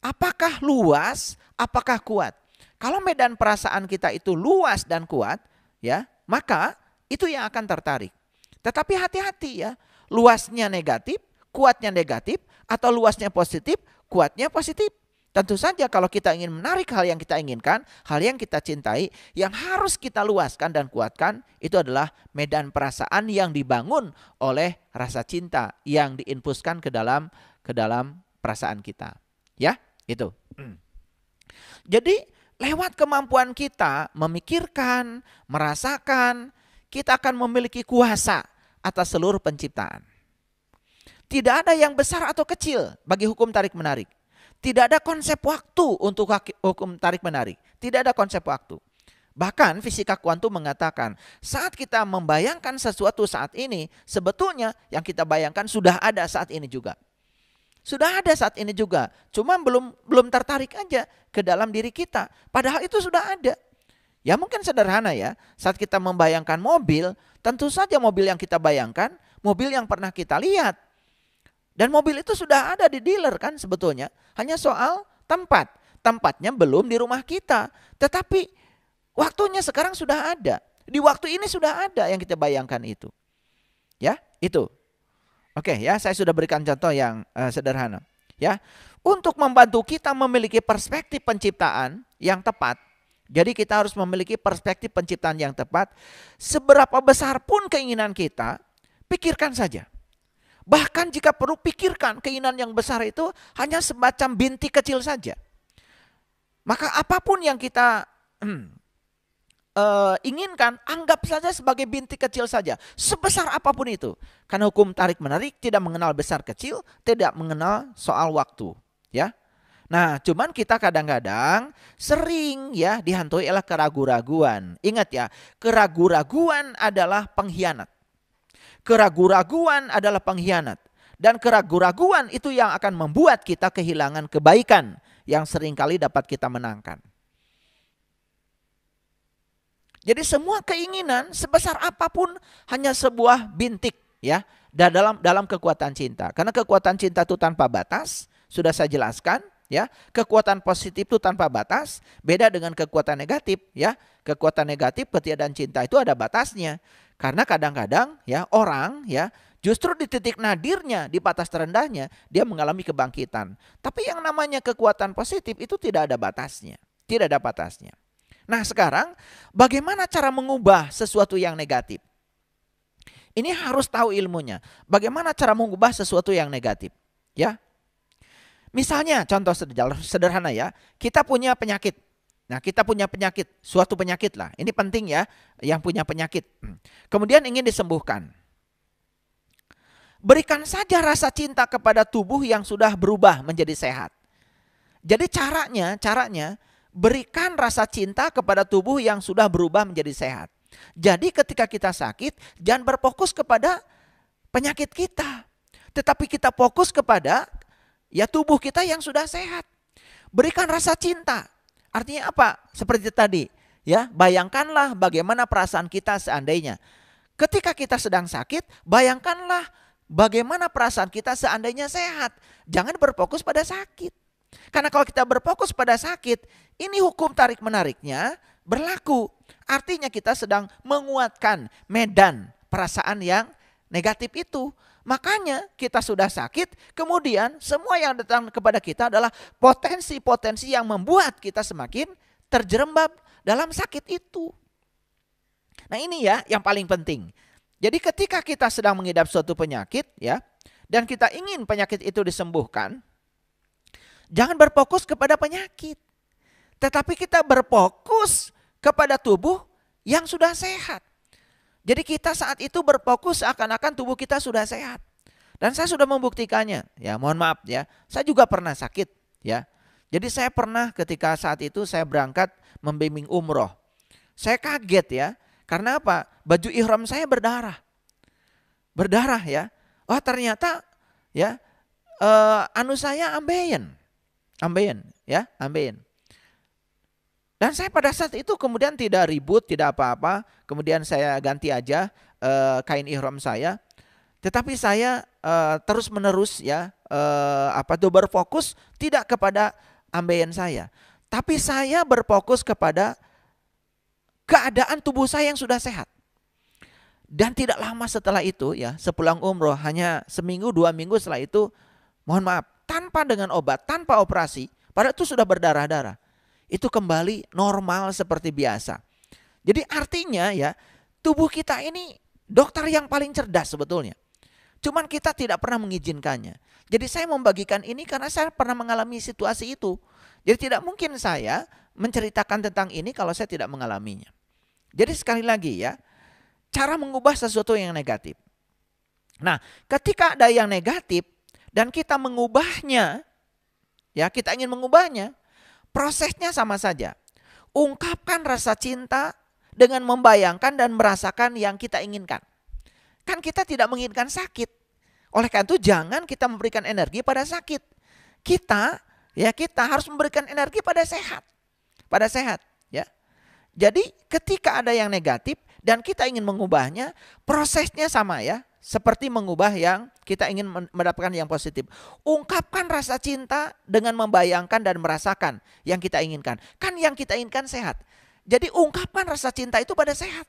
apakah luas, apakah kuat. Kalau medan perasaan kita itu luas dan kuat, ya, maka itu yang akan tertarik. Tetapi hati-hati, ya, luasnya negatif, kuatnya negatif, atau luasnya positif, kuatnya positif. Tentu saja kalau kita ingin menarik hal yang kita inginkan, hal yang kita cintai, yang harus kita luaskan dan kuatkan, itu adalah medan perasaan yang dibangun oleh rasa cinta yang diinpuskan ke dalam perasaan kita. Ya, itu. Jadi lewat kemampuan kita memikirkan, merasakan, kita akan memiliki kuasa atas seluruh penciptaan. Tidak ada yang besar atau kecil bagi hukum tarik-menarik. Tidak ada konsep waktu untuk hukum tarik-menarik. Tidak ada konsep waktu. Bahkan fisika kuantum mengatakan saat kita membayangkan sesuatu saat ini, sebetulnya yang kita bayangkan sudah ada saat ini juga. Sudah ada saat ini juga. Cuma belum tertarik aja ke dalam diri kita. Padahal itu sudah ada. Ya mungkin sederhana, ya. Saat kita membayangkan mobil, tentu saja mobil yang kita bayangkan, mobil yang pernah kita lihat. Dan mobil itu sudah ada di dealer kan sebetulnya. Hanya soal tempat. Tempatnya belum di rumah kita. Tetapi waktunya sekarang sudah ada. Di waktu ini sudah ada yang kita bayangkan itu. Ya, itu. Oke, ya, saya sudah berikan contoh yang sederhana. Ya, untuk membantu kita memiliki perspektif penciptaan yang tepat. Jadi kita harus memiliki perspektif penciptaan yang tepat. Seberapa besar pun keinginan kita, pikirkan saja. Bahkan jika perlu pikirkan keinginan yang besar itu hanya semacam bintik kecil saja. Maka apapun yang kita inginkan, anggap saja sebagai bintik kecil saja. Sebesar apapun itu. Karena hukum tarik-menarik tidak mengenal besar kecil, tidak mengenal soal waktu. Ya. Nah, cuman kita kadang-kadang sering, ya, dihantui oleh keraguan-raguan. Ingat, ya, keraguan-raguan adalah pengkhianat. Keraguan-raguan adalah pengkhianat. Dan keraguan-raguan itu yang akan membuat kita kehilangan kebaikan yang seringkali dapat kita menangkan. Jadi semua keinginan sebesar apapun hanya sebuah bintik, ya, dalam kekuatan cinta. Karena kekuatan cinta itu tanpa batas, sudah saya jelaskan, ya. Kekuatan positif itu tanpa batas, beda dengan kekuatan negatif, ya. Kekuatan negatif, ketiadaan cinta itu ada batasnya. Karena kadang-kadang, ya, orang, ya, justru di titik nadirnya, di batas terendahnya, dia mengalami kebangkitan. Tapi yang namanya kekuatan positif itu tidak ada batasnya. Tidak ada batasnya. Nah sekarang, bagaimana cara mengubah sesuatu yang negatif? Ini harus tahu ilmunya. Bagaimana cara mengubah sesuatu yang negatif? Ya, misalnya contoh sederhana, ya, kita punya penyakit. Nah, kita punya penyakit, suatu penyakit lah. Ini penting ya, yang punya penyakit. Kemudian ingin disembuhkan. Berikan saja rasa cinta kepada tubuh yang sudah berubah menjadi sehat. Jadi caranya berikan rasa cinta kepada tubuh yang sudah berubah menjadi sehat. Jadi ketika kita sakit, jangan berfokus kepada penyakit kita, tetapi kita fokus kepada ya tubuh kita yang sudah sehat. Berikan rasa cinta. Artinya apa? Seperti tadi, ya, bayangkanlah bagaimana perasaan kita seandainya ketika kita sedang sakit, bayangkanlah bagaimana perasaan kita seandainya sehat. Jangan berfokus pada sakit. Karena kalau kita berfokus pada sakit, ini hukum tarik-menariknya berlaku. Artinya kita sedang menguatkan medan perasaan yang negatif itu. Makanya kita sudah sakit, kemudian semua yang datang kepada kita adalah potensi-potensi yang membuat kita semakin terjerembab dalam sakit itu. Nah, ini ya yang paling penting. Jadi ketika kita sedang mengidap suatu penyakit ya, dan kita ingin penyakit itu disembuhkan, jangan berfokus kepada penyakit, tetapi kita berfokus kepada tubuh yang sudah sehat. Jadi kita saat itu berfokus seakan-akan tubuh kita sudah sehat. Dan saya sudah membuktikannya. Ya, mohon maaf ya. Saya juga pernah sakit ya. Jadi saya pernah ketika saat itu saya berangkat membimbing umroh. Saya kaget ya. Karena apa? Baju ihram saya berdarah. Berdarah ya. Oh, ternyata ya saya ambeien ya, ambeien. Dan saya pada saat itu kemudian tidak ribut, tidak apa-apa. Kemudian saya ganti aja kain ihram saya. Tetapi saya terus menerus ya berfokus tidak kepada ambeien saya. Tapi saya berfokus kepada keadaan tubuh saya yang sudah sehat. Dan tidak lama setelah itu ya, sepulang umroh, hanya seminggu 2 minggu setelah itu, mohon maaf, tanpa dengan obat, tanpa operasi, padahal itu sudah berdarah-darah, itu kembali normal seperti biasa. Jadi artinya ya, tubuh kita ini dokter yang paling cerdas sebetulnya. Cuman kita tidak pernah mengizinkannya. Jadi saya membagikan ini karena saya pernah mengalami situasi itu. Jadi tidak mungkin saya menceritakan tentang ini kalau saya tidak mengalaminya. Jadi sekali lagi ya, cara mengubah sesuatu yang negatif. Nah, ketika ada yang negatif dan kita mengubahnya, ya kita ingin mengubahnya, prosesnya sama saja. Ungkapkan rasa cinta dengan membayangkan dan merasakan yang kita inginkan. Kan kita tidak menginginkan sakit. Oleh karena itu jangan kita memberikan energi pada sakit. Kita harus memberikan energi pada sehat. Pada sehat, ya. Jadi ketika ada yang negatif dan kita ingin mengubahnya, prosesnya sama ya, seperti mengubah yang kita ingin mendapatkan yang positif. Ungkapkan rasa cinta dengan membayangkan dan merasakan yang kita inginkan. Kan yang kita inginkan sehat. Jadi ungkapkan rasa cinta itu pada sehat.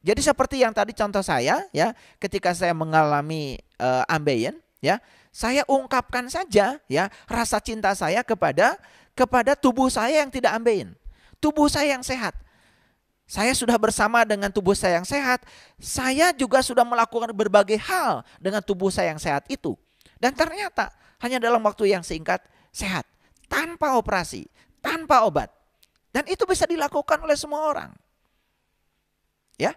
Jadi seperti yang tadi contoh saya ya, ketika saya mengalami ambeien ya, saya ungkapkan saja ya rasa cinta saya kepada tubuh saya yang tidak ambeien. Tubuh saya yang sehat. Saya sudah bersama dengan tubuh saya yang sehat. Saya juga sudah melakukan berbagai hal dengan tubuh saya yang sehat itu. Dan ternyata hanya dalam waktu yang singkat sehat. Tanpa operasi, tanpa obat. Dan itu bisa dilakukan oleh semua orang. Ya,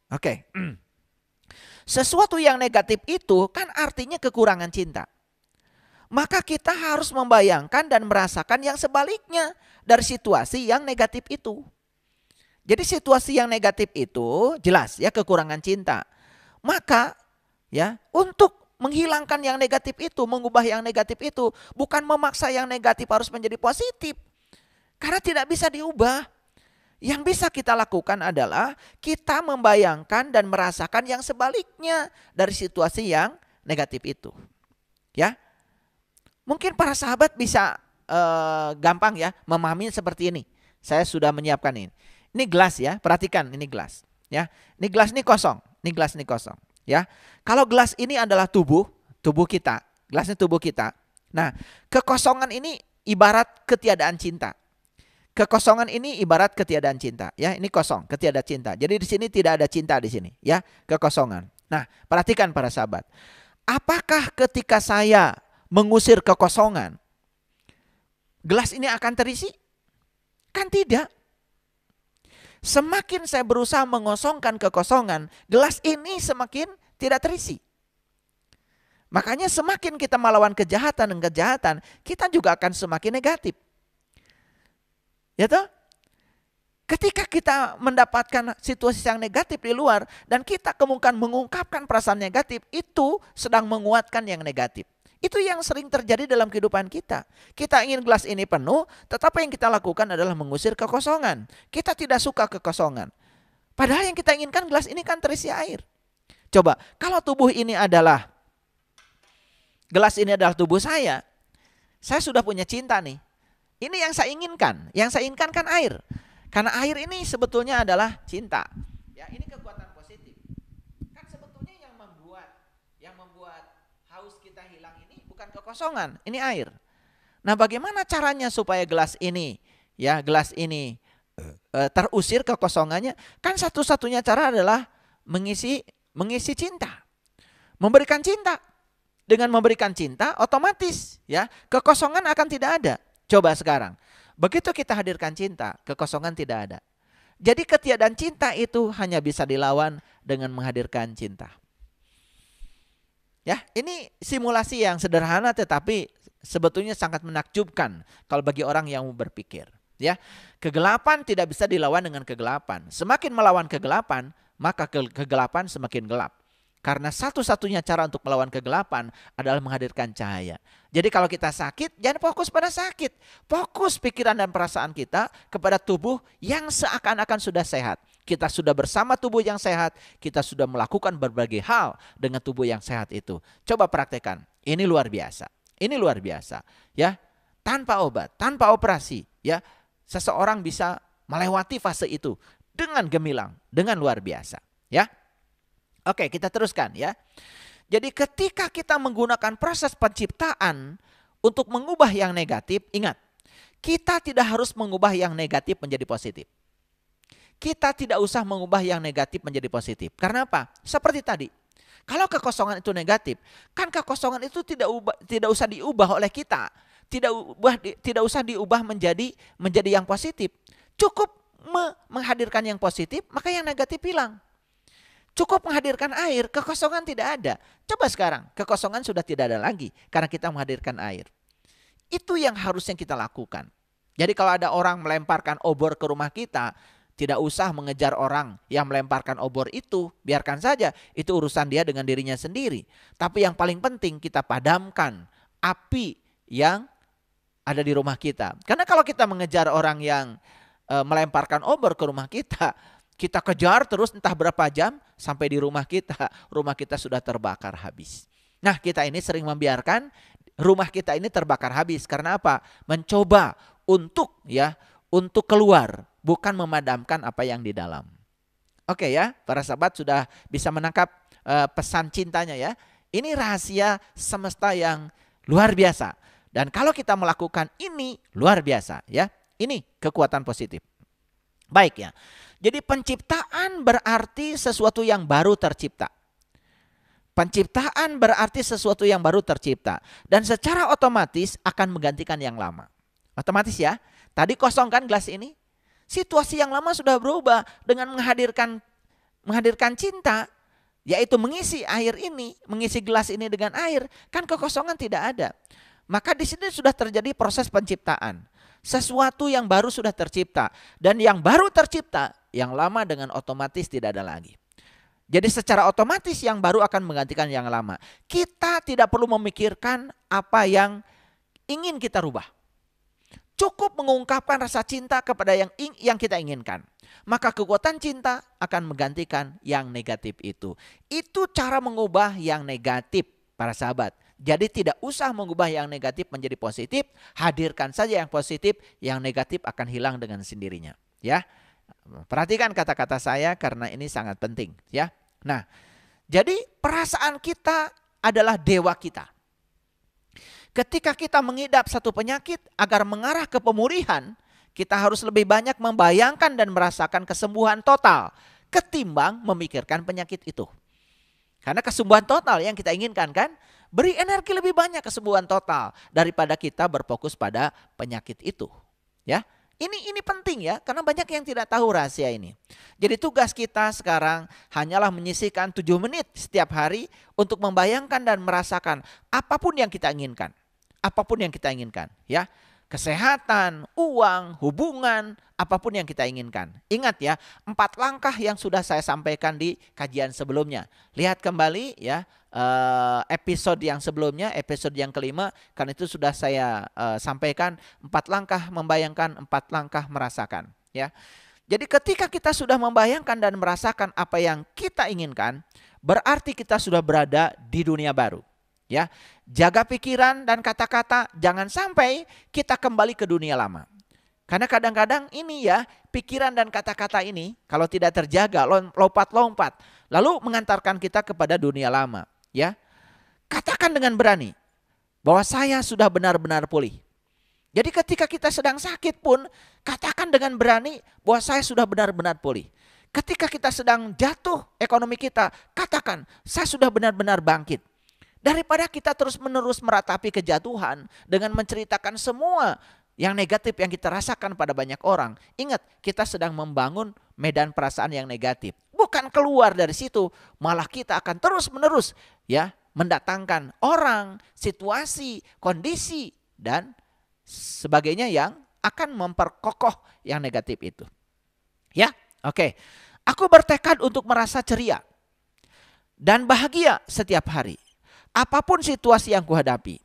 oke. Sesuatu yang negatif itu kan artinya kekurangan cinta. Maka kita harus membayangkan dan merasakan yang sebaliknya dari situasi yang negatif itu. Jadi situasi yang negatif itu jelas ya kekurangan cinta. Maka ya untuk menghilangkan yang negatif itu, mengubah yang negatif itu, bukan memaksa yang negatif harus menjadi positif. Karena tidak bisa diubah. Yang bisa kita lakukan adalah kita membayangkan dan merasakan yang sebaliknya dari situasi yang negatif itu. Ya. Mungkin para sahabat bisa gampang ya memahami seperti ini. Saya sudah menyiapkan ini. Ini gelas ya, perhatikan ini gelas. Ya, ini gelas ini kosong, ini gelas ini kosong. Ya, kalau gelas ini adalah tubuh kita, gelasnya tubuh kita. Nah, kekosongan ini ibarat ketiadaan cinta. Kekosongan ini ibarat ketiadaan cinta. Ya, ini kosong, ketiadaan cinta. Jadi di sini tidak ada cinta di sini. Ya, kekosongan. Nah, perhatikan para sahabat. Apakah ketika saya mengusir kekosongan, gelas ini akan terisi? Kan tidak. Semakin saya berusaha mengosongkan kekosongan, gelas ini semakin tidak terisi. Makanya semakin kita melawan kejahatan dan kejahatan, kita juga akan semakin negatif. Ya toh? Ketika kita mendapatkan situasi yang negatif di luar dan kita kemudian mengungkapkan perasaan negatif, itu sedang menguatkan yang negatif. Itu yang sering terjadi dalam kehidupan kita. Kita ingin gelas ini penuh, tetapi yang kita lakukan adalah mengusir kekosongan. Kita tidak suka kekosongan. Padahal yang kita inginkan gelas ini kan terisi air. Coba, kalau tubuh ini adalah, gelas ini adalah tubuh saya sudah punya cinta nih. Ini yang saya inginkan. Yang saya inginkan kan air. Karena air ini sebetulnya adalah cinta. Ya, ini kekuatan positif. Kan sebetulnya yang membuat haus kita hilang ini bukan kekosongan, ini air. Nah, bagaimana caranya supaya gelas ini terusir kekosongannya? Kan satu-satunya cara adalah mengisi cinta. Memberikan cinta. Dengan memberikan cinta otomatis ya kekosongan akan tidak ada. Coba sekarang. Begitu kita hadirkan cinta, kekosongan tidak ada. Jadi ketiadaan cinta itu hanya bisa dilawan dengan menghadirkan cinta. Ya, ini simulasi yang sederhana tetapi sebetulnya sangat menakjubkan kalau bagi orang yang berpikir. Ya, kegelapan tidak bisa dilawan dengan kegelapan. Semakin melawan kegelapan, maka kegelapan semakin gelap. Karena satu-satunya cara untuk melawan kegelapan adalah menghadirkan cahaya. Jadi kalau kita sakit, jangan fokus pada sakit. Fokus pikiran dan perasaan kita kepada tubuh yang seakan-akan sudah sehat. Kita sudah bersama tubuh yang sehat, kita sudah melakukan berbagai hal dengan tubuh yang sehat itu. Coba praktekkan, ini luar biasa. Ini luar biasa. Ya, tanpa obat, tanpa operasi, ya, seseorang bisa melewati fase itu dengan gemilang, dengan luar biasa. Ya. Oke, kita teruskan ya. Jadi ketika kita menggunakan proses penciptaan untuk mengubah yang negatif, ingat, kita tidak harus mengubah yang negatif menjadi positif. Kita tidak usah mengubah yang negatif menjadi positif. Karena apa? Seperti tadi, kalau kekosongan itu negatif, kan kekosongan itu tidak usah diubah oleh kita. Tidak usah diubah menjadi yang positif. Cukup menghadirkan yang positif, maka yang negatif hilang. Cukup menghadirkan air, kekosongan tidak ada. Coba sekarang, kekosongan sudah tidak ada lagi karena kita menghadirkan air. Itu yang harusnya kita lakukan. Jadi kalau ada orang melemparkan obor ke rumah kita, tidak usah mengejar orang yang melemparkan obor itu. Biarkan saja, itu urusan dia dengan dirinya sendiri. Tapi yang paling penting kita padamkan api yang ada di rumah kita. Karena kalau kita mengejar orang yang melemparkan obor ke rumah kita kejar terus entah berapa jam sampai di rumah kita sudah terbakar habis. Nah, kita ini sering membiarkan rumah kita ini terbakar habis karena apa? Mencoba untuk keluar, bukan memadamkan apa yang di dalam. Oke ya, para sahabat sudah bisa menangkap pesan cintanya ya. Ini rahasia semesta yang luar biasa. Dan kalau kita melakukan ini luar biasa ya. Ini kekuatan positif. Baik ya. Jadi penciptaan berarti sesuatu yang baru tercipta. Penciptaan berarti sesuatu yang baru tercipta. Dan secara otomatis akan menggantikan yang lama. Otomatis ya. Tadi kosong kan gelas ini. Situasi yang lama sudah berubah dengan menghadirkan cinta. Yaitu mengisi air ini, mengisi gelas ini dengan air. Kan kekosongan tidak ada. Maka di sini sudah terjadi proses penciptaan. Sesuatu yang baru sudah tercipta. Dan yang baru tercipta, yang lama dengan otomatis tidak ada lagi. Jadi secara otomatis yang baru akan menggantikan yang lama. Kita tidak perlu memikirkan apa yang ingin kita rubah. Cukup mengungkapkan rasa cinta kepada yang kita inginkan. Maka kekuatan cinta akan menggantikan yang negatif itu. Itu cara mengubah yang negatif, para sahabat. Jadi tidak usah mengubah yang negatif menjadi positif. Hadirkan saja yang positif, yang negatif akan hilang dengan sendirinya. Ya. Perhatikan kata-kata saya karena ini sangat penting ya. Nah, jadi perasaan kita adalah dewa kita. Ketika kita mengidap satu penyakit agar mengarah ke pemulihan, kita harus lebih banyak membayangkan dan merasakan kesembuhan total ketimbang memikirkan penyakit itu. Karena kesembuhan total yang kita inginkan kan, beri energi lebih banyak kesembuhan total daripada kita berfokus pada penyakit itu. Ya. Ini penting ya, karena banyak yang tidak tahu rahasia ini. Jadi tugas kita sekarang hanyalah menyisihkan 7 menit setiap hari untuk membayangkan dan merasakan apapun yang kita inginkan. Apapun yang kita inginkan, ya. Kesehatan, uang, hubungan, apapun yang kita inginkan. Ingat ya, 4 langkah yang sudah saya sampaikan di kajian sebelumnya. Lihat kembali ya episode yang sebelumnya, episode yang kelima, karena itu sudah saya sampaikan 4 langkah membayangkan, 4 langkah merasakan. Ya, jadi ketika kita sudah membayangkan dan merasakan apa yang kita inginkan, berarti kita sudah berada di dunia baru. Ya, jaga pikiran dan kata-kata, jangan sampai kita kembali ke dunia lama. Karena kadang-kadang ini ya, pikiran dan kata-kata ini kalau tidak terjaga, lompat-lompat, lalu mengantarkan kita kepada dunia lama. Ya, katakan dengan berani bahwa saya sudah benar-benar pulih. Jadi ketika kita sedang sakit pun, katakan dengan berani bahwa saya sudah benar-benar pulih. Ketika kita sedang jatuh ekonomi kita, katakan saya sudah benar-benar bangkit. Daripada kita terus-menerus meratapi kejatuhan dengan menceritakan semua yang negatif yang kita rasakan pada banyak orang. Ingat, kita sedang membangun medan perasaan yang negatif. Bukan keluar dari situ, malah kita akan terus-menerus ya mendatangkan orang, situasi, kondisi dan sebagainya yang akan memperkokoh yang negatif itu. Ya, oke. Aku bertekad untuk merasa ceria dan bahagia setiap hari. Apapun situasi yang kuhadapi.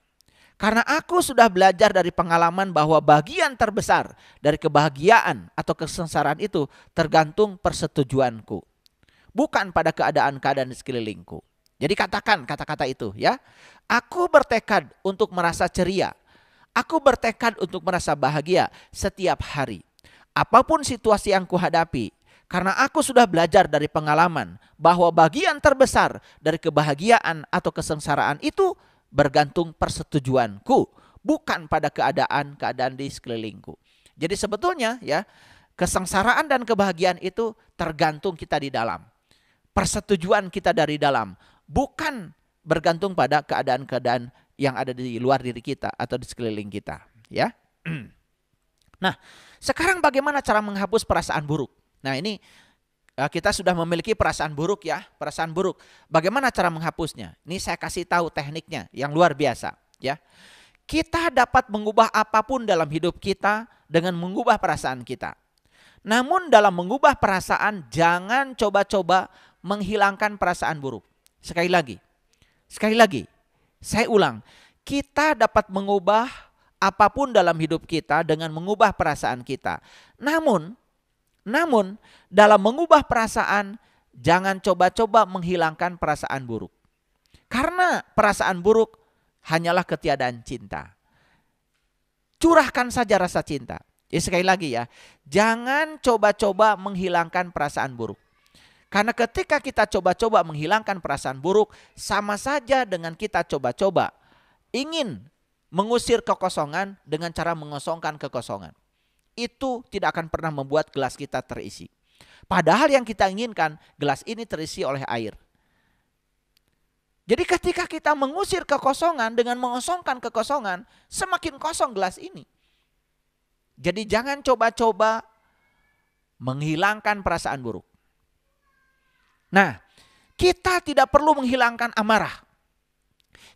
Karena aku sudah belajar dari pengalaman bahwa bagian terbesar dari kebahagiaan atau kesengsaraan itu tergantung persetujuanku. Bukan pada keadaan-keadaan di sekelilingku. Jadi katakan kata-kata itu ya. Aku bertekad untuk merasa ceria. Aku bertekad untuk merasa bahagia setiap hari. Apapun situasi yang kuhadapi. Karena aku sudah belajar dari pengalaman bahwa bagian terbesar dari kebahagiaan atau kesengsaraan itu bergantung persetujuanku, bukan pada keadaan-keadaan di sekelilingku. Jadi sebetulnya ya, kesengsaraan dan kebahagiaan itu tergantung kita di dalam. Persetujuan kita dari dalam, bukan bergantung pada keadaan-keadaan yang ada di luar diri kita atau di sekeliling kita, ya. Nah, sekarang bagaimana cara menghapus perasaan buruk? Nah, ini kita sudah memiliki perasaan buruk ya, perasaan buruk. Bagaimana cara menghapusnya? Ini saya kasih tahu tekniknya yang luar biasa ya. Kita dapat mengubah apapun dalam hidup kita dengan mengubah perasaan kita. Namun dalam mengubah perasaan jangan coba-coba menghilangkan perasaan buruk. Sekali lagi, saya ulang. Kita dapat mengubah apapun dalam hidup kita dengan mengubah perasaan kita. Namun dalam mengubah perasaan jangan coba-coba menghilangkan perasaan buruk. Karena perasaan buruk hanyalah ketiadaan cinta. Curahkan saja rasa cinta. Jadi sekali lagi ya, jangan coba-coba menghilangkan perasaan buruk. Karena ketika kita coba-coba menghilangkan perasaan buruk, sama saja dengan kita coba-coba ingin mengusir kekosongan dengan cara mengosongkan kekosongan. Itu tidak akan pernah membuat gelas kita terisi. Padahal yang kita inginkan gelas ini terisi oleh air. Jadi ketika kita mengusir kekosongan dengan mengosongkan kekosongan, semakin kosong gelas ini. Jadi jangan coba-coba menghilangkan perasaan buruk. Nah, kita tidak perlu menghilangkan amarah.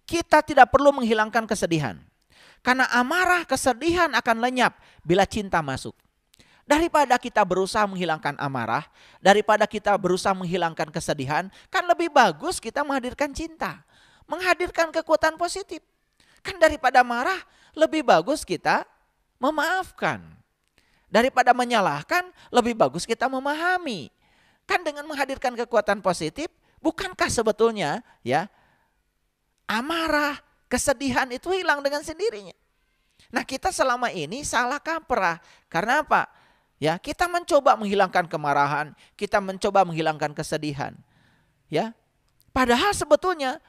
Kita tidak perlu menghilangkan kesedihan. Karena amarah, kesedihan akan lenyap bila cinta masuk. Daripada kita berusaha menghilangkan amarah, daripada kita berusaha menghilangkan kesedihan, kan lebih bagus kita menghadirkan cinta. Menghadirkan kekuatan positif. Kan daripada marah, lebih bagus kita memaafkan. Daripada menyalahkan, lebih bagus kita memahami. Kan dengan menghadirkan kekuatan positif, bukankah sebetulnya ya amarah, kesedihan itu hilang dengan sendirinya. Nah, kita selama ini salah kaprah. Karena apa? Ya, kita mencoba menghilangkan kemarahan, kita mencoba menghilangkan kesedihan. Ya. Padahal sebetulnya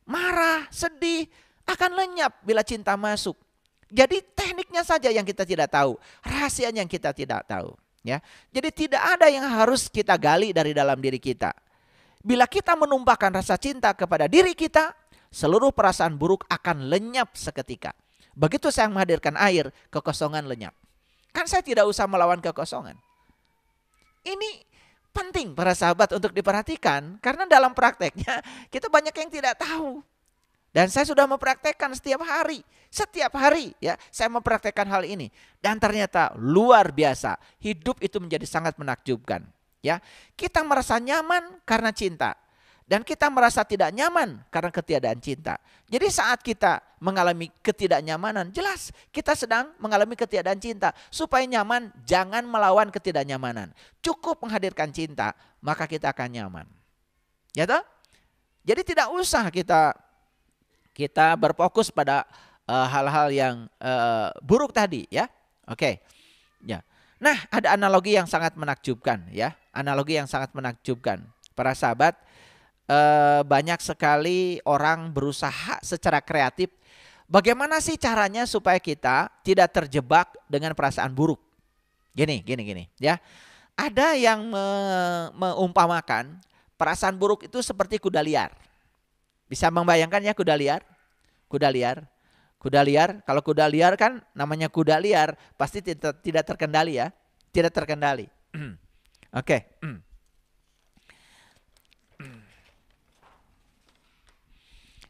marah, sedih akan lenyap bila cinta masuk. Jadi tekniknya saja yang kita tidak tahu, rahasianya yang kita tidak tahu, ya. Jadi tidak ada yang harus kita gali dari dalam diri kita. Bila kita menumpahkan rasa cinta kepada diri kita, seluruh perasaan buruk akan lenyap seketika. Begitu saya menghadirkan air, kekosongan lenyap. Kan saya tidak usah melawan kekosongan. Ini penting para sahabat untuk diperhatikan, karena dalam prakteknya kita banyak yang tidak tahu. Dan saya sudah mempraktekkan setiap hari ya, saya mempraktekkan hal ini. Dan ternyata luar biasa, hidup itu menjadi sangat menakjubkan. Ya, kita merasa nyaman karena cinta. Dan kita merasa tidak nyaman karena ketiadaan cinta. Jadi saat kita mengalami ketidaknyamanan, jelas kita sedang mengalami ketiadaan cinta. Supaya nyaman, jangan melawan ketidaknyamanan. Cukup menghadirkan cinta, maka kita akan nyaman. Ya toh? Jadi tidak usah kita berfokus pada hal-hal yang buruk tadi, ya. Oke. Ya. Nah, ada analogi yang sangat menakjubkan, ya. Analogi yang sangat menakjubkan. Para sahabat, banyak sekali orang berusaha secara kreatif. Bagaimana sih caranya supaya kita tidak terjebak dengan perasaan buruk? Gini, ya. Ada yang mengumpamakan perasaan buruk itu seperti kuda liar. Bisa membayangkan ya kuda liar? Kuda liar, kalau kuda liar kan namanya kuda liar, pasti tidak terkendali ya. Tidak terkendali. Oke.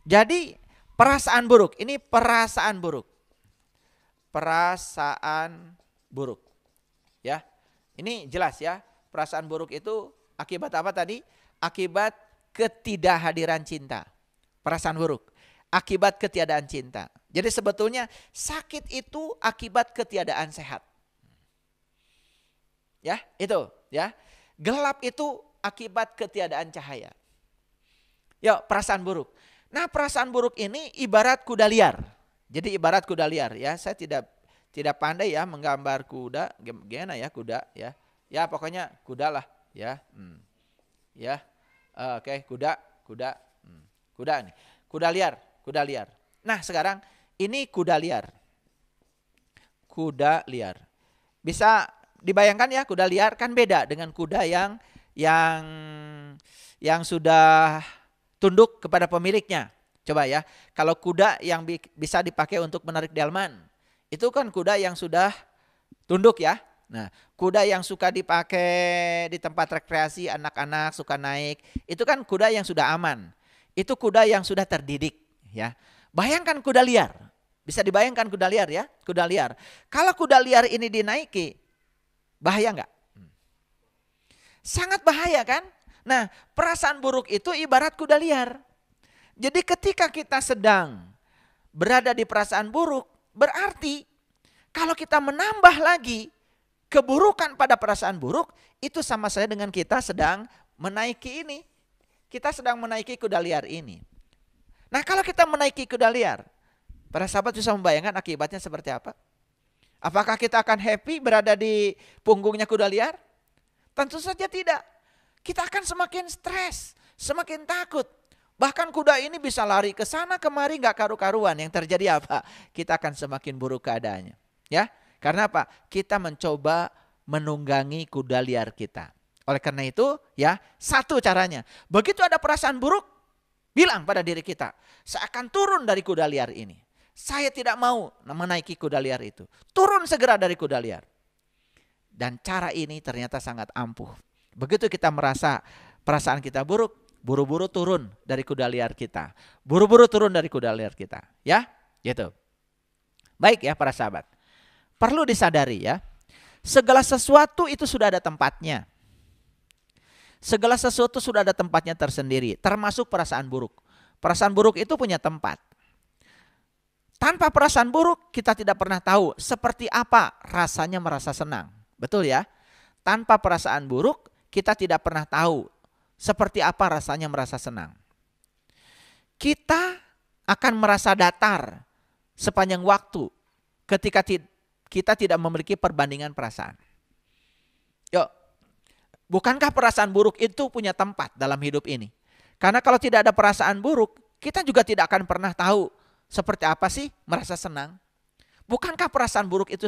Jadi perasaan buruk, ini perasaan buruk. Perasaan buruk. Ya. Ini jelas ya, perasaan buruk itu akibat apa tadi? Akibat ketidakhadiran cinta. Perasaan buruk akibat ketiadaan cinta. Jadi sebetulnya sakit itu akibat ketiadaan sehat. Ya, itu ya. Gelap itu akibat ketiadaan cahaya. Yuk, perasaan buruk. Nah, perasaan buruk ini ibarat kuda liar. Jadi ibarat kuda liar ya. Saya tidak pandai ya menggambar kuda, gimana ya kuda ya. Ya, pokoknya kuda lah ya. Ya. Oke, kuda nih. Kuda liar. Nah, sekarang ini kuda liar. Kuda liar. Bisa dibayangkan ya, kuda liar kan beda dengan kuda yang sudah tunduk kepada pemiliknya. Coba ya, kalau kuda yang bisa dipakai untuk menarik delman, itu kan kuda yang sudah tunduk ya. Nah, kuda yang suka dipakai di tempat rekreasi, anak-anak suka naik, itu kan kuda yang sudah aman. Itu kuda yang sudah terdidik ya. Bayangkan kuda liar. Bisa dibayangkan kuda liar ya, kuda liar. Kalau kuda liar ini dinaiki, bahaya enggak? Sangat bahaya kan? Nah, perasaan buruk itu ibarat kuda liar. Jadi ketika kita sedang berada di perasaan buruk, berarti kalau kita menambah lagi keburukan pada perasaan buruk, itu sama saja dengan kita sedang menaiki ini. Kita sedang menaiki kuda liar ini. Nah, kalau kita menaiki kuda liar, para sahabat bisa membayangkan akibatnya seperti apa? Apakah kita akan happy berada di punggungnya kuda liar? Tentu saja tidak. Kita akan semakin stres, semakin takut. Bahkan kuda ini bisa lari ke sana kemari gak karu-karuan. Yang terjadi apa? Kita akan semakin buruk keadaannya. Ya, karena apa? Kita mencoba menunggangi kuda liar kita. Oleh karena itu ya, satu caranya. Begitu ada perasaan buruk, bilang pada diri kita, saya akan turun dari kuda liar ini. Saya tidak mau menaiki kuda liar itu. Turun segera dari kuda liar. Dan cara ini ternyata sangat ampuh. Begitu kita merasa perasaan kita buruk, buru-buru turun dari kuda liar kita. Buru-buru turun dari kuda liar kita. Ya, gitu. Baik ya para sahabat. Perlu disadari ya, segala sesuatu itu sudah ada tempatnya. Segala sesuatu sudah ada tempatnya tersendiri, termasuk perasaan buruk. Perasaan buruk itu punya tempat. Tanpa perasaan buruk kita tidak pernah tahu seperti apa rasanya merasa senang. Betul ya? Tanpa perasaan buruk kita tidak pernah tahu seperti apa rasanya merasa senang. Kita akan merasa datar sepanjang waktu ketika kita tidak memiliki perbandingan perasaan. Yuk, bukankah perasaan buruk itu punya tempat dalam hidup ini? Karena kalau tidak ada perasaan buruk, kita juga tidak akan pernah tahu seperti apa sih merasa senang. Bukankah perasaan buruk itu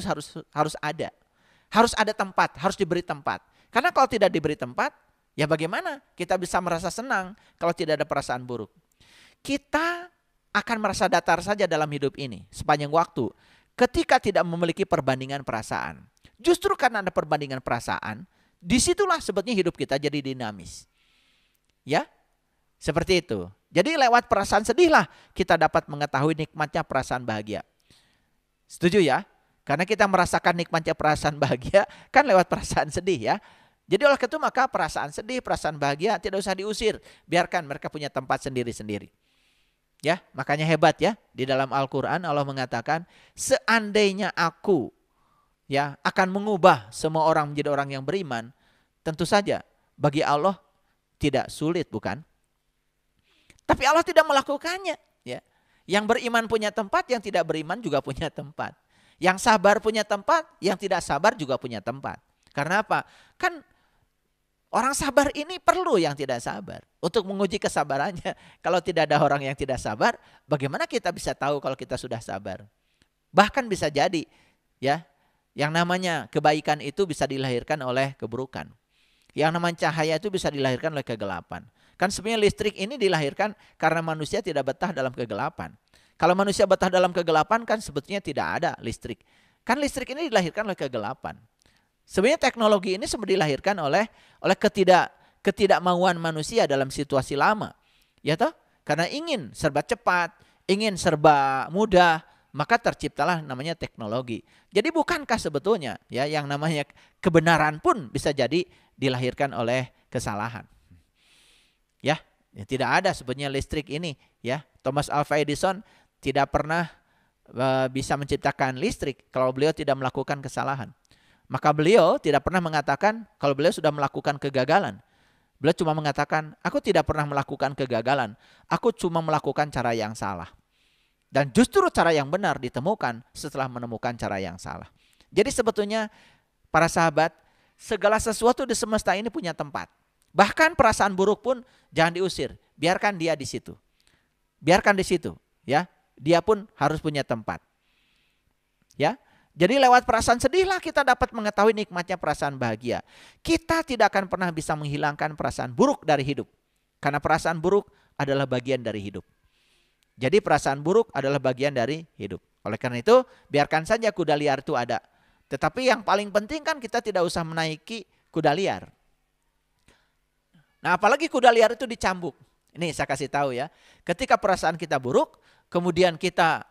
harus ada? Harus ada tempat, harus diberi tempat. Karena kalau tidak diberi tempat, ya bagaimana kita bisa merasa senang kalau tidak ada perasaan buruk? Kita akan merasa datar saja dalam hidup ini sepanjang waktu ketika tidak memiliki perbandingan perasaan. Justru karena ada perbandingan perasaan, disitulah sebetulnya hidup kita jadi dinamis. Ya, seperti itu. Jadi lewat perasaan sedihlah kita dapat mengetahui nikmatnya perasaan bahagia. Setuju ya? Karena kita merasakan nikmatnya perasaan bahagia kan lewat perasaan sedih ya. Jadi oleh itu maka perasaan sedih, perasaan bahagia tidak usah diusir. Biarkan mereka punya tempat sendiri-sendiri. Ya, makanya hebat ya. Di dalam Al-Quran Allah mengatakan, seandainya aku ya akan mengubah semua orang menjadi orang yang beriman, tentu saja bagi Allah tidak sulit, bukan? Tapi Allah tidak melakukannya. Ya. Yang beriman punya tempat, yang tidak beriman juga punya tempat. Yang sabar punya tempat, yang tidak sabar juga punya tempat. Karena apa? Kan orang sabar ini perlu yang tidak sabar untuk menguji kesabarannya. Kalau tidak ada orang yang tidak sabar, bagaimana kita bisa tahu kalau kita sudah sabar? Bahkan bisa jadi ya, yang namanya kebaikan itu bisa dilahirkan oleh keburukan. Yang namanya cahaya itu bisa dilahirkan oleh kegelapan. Kan sebenarnya listrik ini dilahirkan karena manusia tidak betah dalam kegelapan. Kalau manusia betah dalam kegelapan kan sebetulnya tidak ada listrik. Kan listrik ini dilahirkan oleh kegelapan. Sebenarnya teknologi ini sebenarnya dilahirkan oleh ketidakmauan manusia dalam situasi lama. Ya toh? Karena ingin serba cepat, ingin serba mudah, maka terciptalah namanya teknologi. Jadi bukankah sebetulnya ya yang namanya kebenaran pun bisa jadi dilahirkan oleh kesalahan. Ya, tidak ada sebetulnya listrik ini ya. Thomas Alva Edison tidak pernah bisa menciptakan listrik kalau beliau tidak melakukan kesalahan. Maka beliau tidak pernah mengatakan kalau beliau sudah melakukan kegagalan. Beliau cuma mengatakan, aku tidak pernah melakukan kegagalan. Aku cuma melakukan cara yang salah. Dan justru cara yang benar ditemukan setelah menemukan cara yang salah. Jadi sebetulnya para sahabat, segala sesuatu di semesta ini punya tempat. Bahkan perasaan buruk pun jangan diusir. Biarkan dia di situ. Biarkan di situ, ya. Dia pun harus punya tempat. Ya. Jadi lewat perasaan sedihlah kita dapat mengetahui nikmatnya perasaan bahagia. Kita tidak akan pernah bisa menghilangkan perasaan buruk dari hidup. Karena perasaan buruk adalah bagian dari hidup. Jadi perasaan buruk adalah bagian dari hidup. Oleh karena itu, biarkan saja kuda liar itu ada. Tetapi yang paling penting kan kita tidak usah menaiki kuda liar. Nah, apalagi kuda liar itu dicambuk. Ini saya kasih tahu ya. Ketika perasaan kita buruk, kemudian kita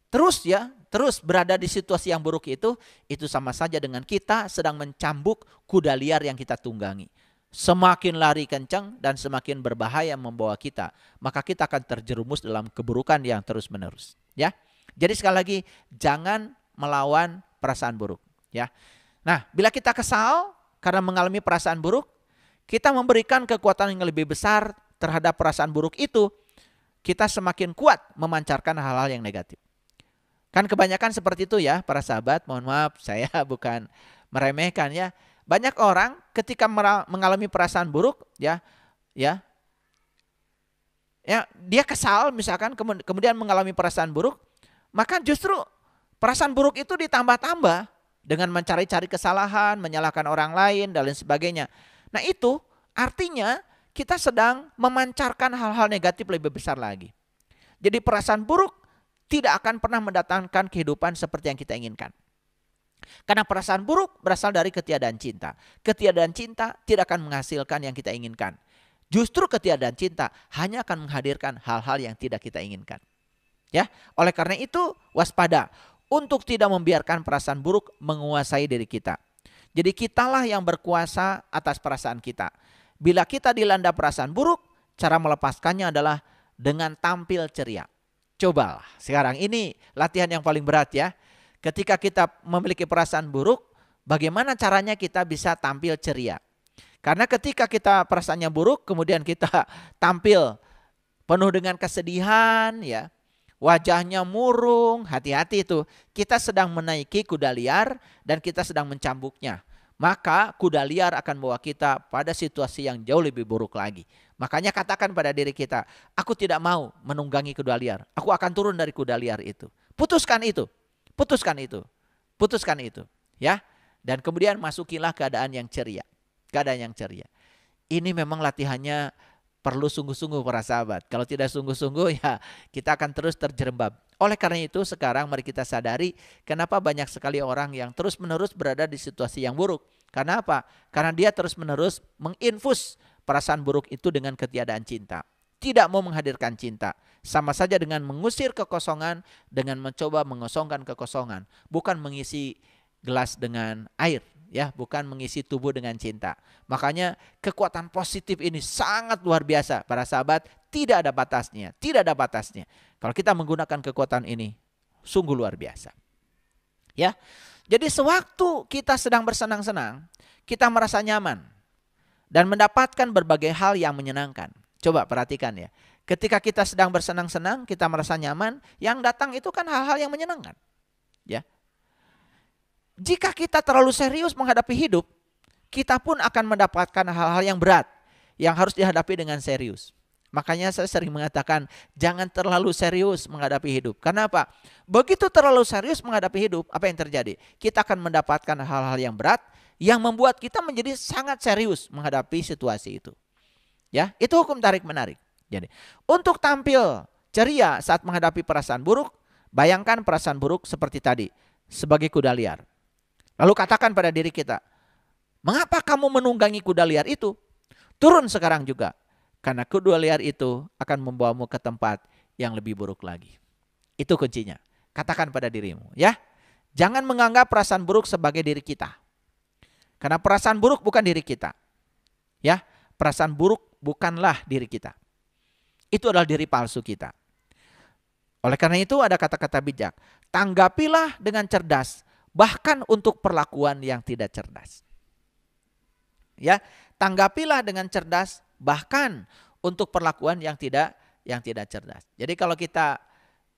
terus berada di situasi yang buruk itu sama saja dengan kita sedang mencambuk kuda liar yang kita tunggangi. Semakin lari kencang dan semakin berbahaya membawa kita, maka kita akan terjerumus dalam keburukan yang terus-menerus, ya. Jadi sekali lagi jangan melawan perasaan buruk, ya. Nah, bila kita kesal karena mengalami perasaan buruk, kita memberikan kekuatan yang lebih besar terhadap perasaan buruk itu, kita semakin kuat memancarkan hal-hal yang negatif. Kan kebanyakan seperti itu ya para sahabat, mohon maaf saya bukan meremehkan ya. Banyak orang ketika mengalami perasaan buruk ya dia kesal misalkan kemudian mengalami perasaan buruk, maka justru perasaan buruk itu ditambah-tambah dengan mencari-cari kesalahan, menyalahkan orang lain dan lain sebagainya. Nah itu artinya kita sedang memancarkan hal-hal negatif lebih besar lagi. Jadi perasaan buruk tidak akan pernah mendatangkan kehidupan seperti yang kita inginkan. Karena perasaan buruk berasal dari ketiadaan cinta. Ketiadaan cinta tidak akan menghasilkan yang kita inginkan. Justru ketiadaan cinta hanya akan menghadirkan hal-hal yang tidak kita inginkan. Ya, oleh karena itu waspada untuk tidak membiarkan perasaan buruk menguasai diri kita. Jadi kitalah yang berkuasa atas perasaan kita. Bila kita dilanda perasaan buruk, cara melepaskannya adalah dengan tampil ceria. Cobalah, sekarang ini latihan yang paling berat ya. Ketika kita memiliki perasaan buruk, bagaimana caranya kita bisa tampil ceria? Karena ketika kita perasaannya buruk, kemudian kita tampil penuh dengan kesedihan ya, wajahnya murung, hati-hati itu. Kita sedang menaiki kuda liar dan kita sedang mencambuknya. Maka kuda liar akan membawa kita pada situasi yang jauh lebih buruk lagi. Makanya katakan pada diri kita, aku tidak mau menunggangi kuda liar. Aku akan turun dari kuda liar itu. Putuskan itu. Putuskan itu. Putuskan itu. Ya. Dan kemudian masukilah keadaan yang ceria. Keadaan yang ceria. Ini memang latihannya perlu sungguh-sungguh para sahabat. Kalau tidak sungguh-sungguh ya kita akan terus terjerembab Oleh karena itu sekarang mari kita sadari kenapa banyak sekali orang yang terus-menerus berada di situasi yang buruk. Karena apa? Karena dia terus-menerus menginfus perasaan buruk itu dengan ketiadaan cinta. Tidak mau menghadirkan cinta. Sama saja dengan mengusir kekosongan, dengan mencoba mengosongkan kekosongan. Bukan mengisi gelas dengan air, ya, bukan mengisi tubuh dengan cinta. Makanya kekuatan positif ini sangat luar biasa, para sahabat, tidak ada batasnya, tidak ada batasnya. Kalau kita menggunakan kekuatan ini, sungguh luar biasa. Ya. Jadi sewaktu kita sedang bersenang-senang, kita merasa nyaman dan mendapatkan berbagai hal yang menyenangkan. Coba perhatikan ya. Ketika kita sedang bersenang-senang, kita merasa nyaman, yang datang itu kan hal-hal yang menyenangkan. Ya. Jika kita terlalu serius menghadapi hidup, kita pun akan mendapatkan hal-hal yang berat yang harus dihadapi dengan serius. Makanya saya sering mengatakan jangan terlalu serius menghadapi hidup. Karena apa? Begitu terlalu serius menghadapi hidup, apa yang terjadi? Kita akan mendapatkan hal-hal yang berat yang membuat kita menjadi sangat serius menghadapi situasi itu. Ya, itu hukum tarik menarik. Jadi, untuk tampil ceria saat menghadapi perasaan buruk, bayangkan perasaan buruk seperti tadi, sebagai kuda liar. Lalu katakan pada diri kita, mengapa kamu menunggangi kuda liar itu? Turun sekarang juga. Karena kuda liar itu akan membawamu ke tempat yang lebih buruk lagi. Itu kuncinya. Katakan pada dirimu, ya. Jangan menganggap perasaan buruk sebagai diri kita. Karena perasaan buruk bukan diri kita. Ya, perasaan buruk bukanlah diri kita. Itu adalah diri palsu kita. Oleh karena itu ada kata-kata bijak. Tanggapilah dengan cerdas, bahkan untuk perlakuan yang tidak cerdas. Ya, tanggapilah dengan cerdas, bahkan untuk perlakuan yang tidak cerdas. Jadi kalau kita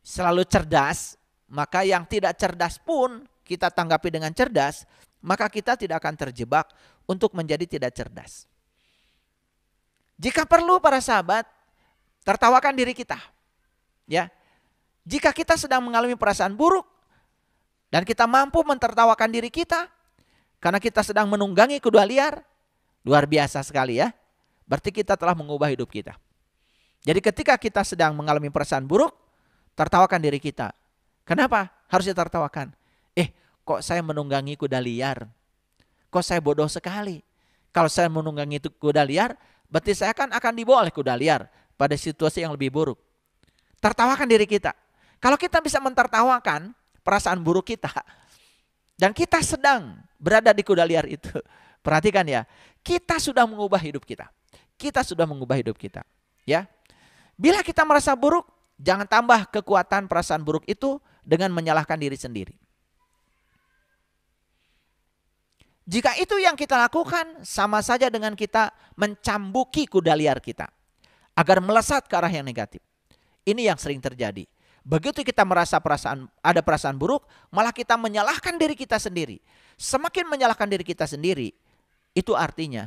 selalu cerdas, maka yang tidak cerdas pun kita tanggapi dengan cerdas, maka kita tidak akan terjebak untuk menjadi tidak cerdas. Jika perlu para sahabat, tertawakan diri kita. Ya. Jika kita sedang mengalami perasaan buruk dan kita mampu mentertawakan diri kita karena kita sedang menunggangi kuda liar, luar biasa sekali ya. Berarti kita telah mengubah hidup kita. Jadi ketika kita sedang mengalami perasaan buruk, tertawakan diri kita. Kenapa? Harus ditertawakan. Kok saya menunggangi kuda liar? Kok saya bodoh sekali? Kalau saya menunggangi kuda liar, berarti saya akan dibawa oleh kuda liar pada situasi yang lebih buruk. Tertawakan diri kita. Kalau kita bisa mentertawakan perasaan buruk kita, dan kita sedang berada di kuda liar itu, perhatikan ya, kita sudah mengubah hidup kita. Kita sudah mengubah hidup kita. Ya, bila kita merasa buruk, jangan tambah kekuatan perasaan buruk itu dengan menyalahkan diri sendiri. Jika itu yang kita lakukan, sama saja dengan kita mencambuki kuda liar kita agar melesat ke arah yang negatif. Ini yang sering terjadi. Begitu kita merasa ada perasaan buruk, malah kita menyalahkan diri kita sendiri. Semakin menyalahkan diri kita sendiri, itu artinya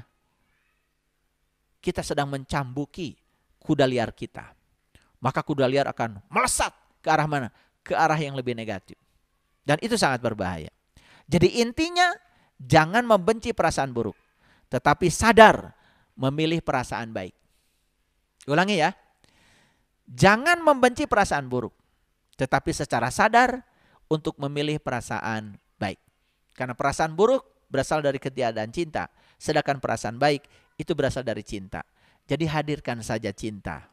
kita sedang mencambuki kuda liar kita. Maka kuda liar akan melesat ke arah mana? Ke arah yang lebih negatif. Dan itu sangat berbahaya. Jadi intinya jangan membenci perasaan buruk, tetapi sadar memilih perasaan baik. Ulangi ya. Jangan membenci perasaan buruk, tetapi secara sadar untuk memilih perasaan baik. Karena perasaan buruk berasal dari ketiadaan cinta, sedangkan perasaan baik itu berasal dari cinta. Jadi hadirkan saja cinta.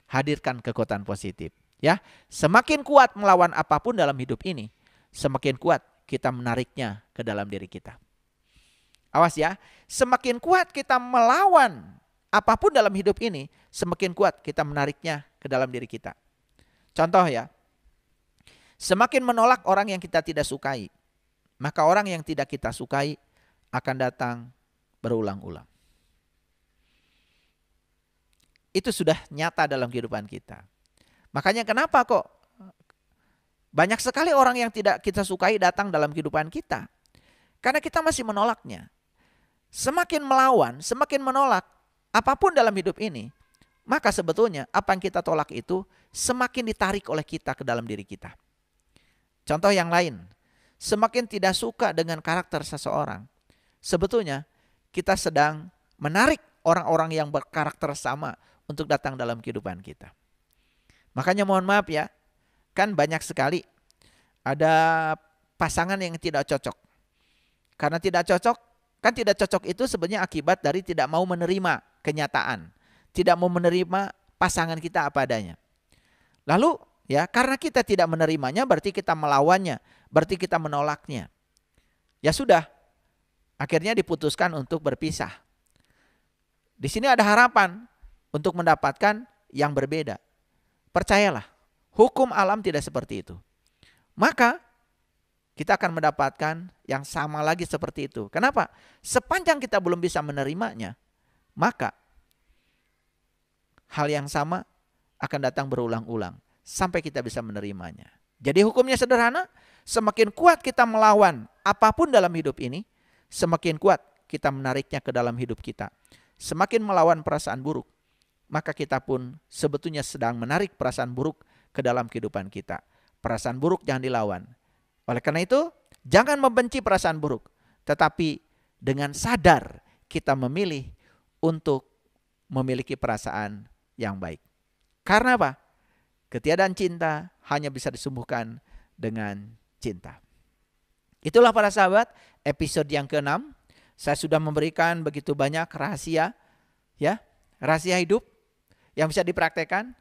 Hadirkan kekuatan positif. Ya, semakin kuat melawan apapun dalam hidup ini, semakin kuat kita menariknya ke dalam diri kita. Awas ya, semakin kuat kita melawan apapun dalam hidup ini, semakin kuat kita menariknya ke dalam diri kita. Contoh ya, semakin menolak orang yang kita tidak sukai, maka orang yang tidak kita sukai akan datang berulang-ulang. Itu sudah nyata dalam kehidupan kita. Makanya kenapa kok banyak sekali orang yang tidak kita sukai datang dalam kehidupan kita? Karena kita masih menolaknya. Semakin melawan, semakin menolak apapun dalam hidup ini, maka sebetulnya apa yang kita tolak itu semakin ditarik oleh kita ke dalam diri kita. Contoh yang lain, semakin tidak suka dengan karakter seseorang, sebetulnya kita sedang menarik orang-orang yang berkarakter sama untuk datang dalam kehidupan kita. Makanya mohon maaf ya, kan banyak sekali ada pasangan yang tidak cocok. Karena tidak cocok, kan tidak cocok itu sebenarnya akibat dari tidak mau menerima kenyataan. Tidak mau menerima pasangan kita apa adanya. Lalu ya, karena kita tidak menerimanya berarti kita melawannya, berarti kita menolaknya. Ya sudah, akhirnya diputuskan untuk berpisah. Di sini ada harapan untuk mendapatkan yang berbeda. Percayalah, hukum alam tidak seperti itu. Maka kita akan mendapatkan yang sama lagi seperti itu. Kenapa? Sepanjang kita belum bisa menerimanya, maka hal yang sama akan datang berulang-ulang sampai kita bisa menerimanya. Jadi hukumnya sederhana, semakin kuat kita melawan apapun dalam hidup ini, semakin kuat kita menariknya ke dalam hidup kita. Semakin melawan perasaan buruk, maka kita pun sebetulnya sedang menarik perasaan buruk ke dalam kehidupan kita. Perasaan buruk jangan dilawan. Oleh karena itu, jangan membenci perasaan buruk, tetapi dengan sadar kita memilih untuk memiliki perasaan yang baik. Karena apa? Ketiadaan cinta hanya bisa disembuhkan dengan cinta. Itulah para sahabat, episode yang ke-6. Saya sudah memberikan begitu banyak rahasia, ya, rahasia hidup yang bisa dipraktekkan.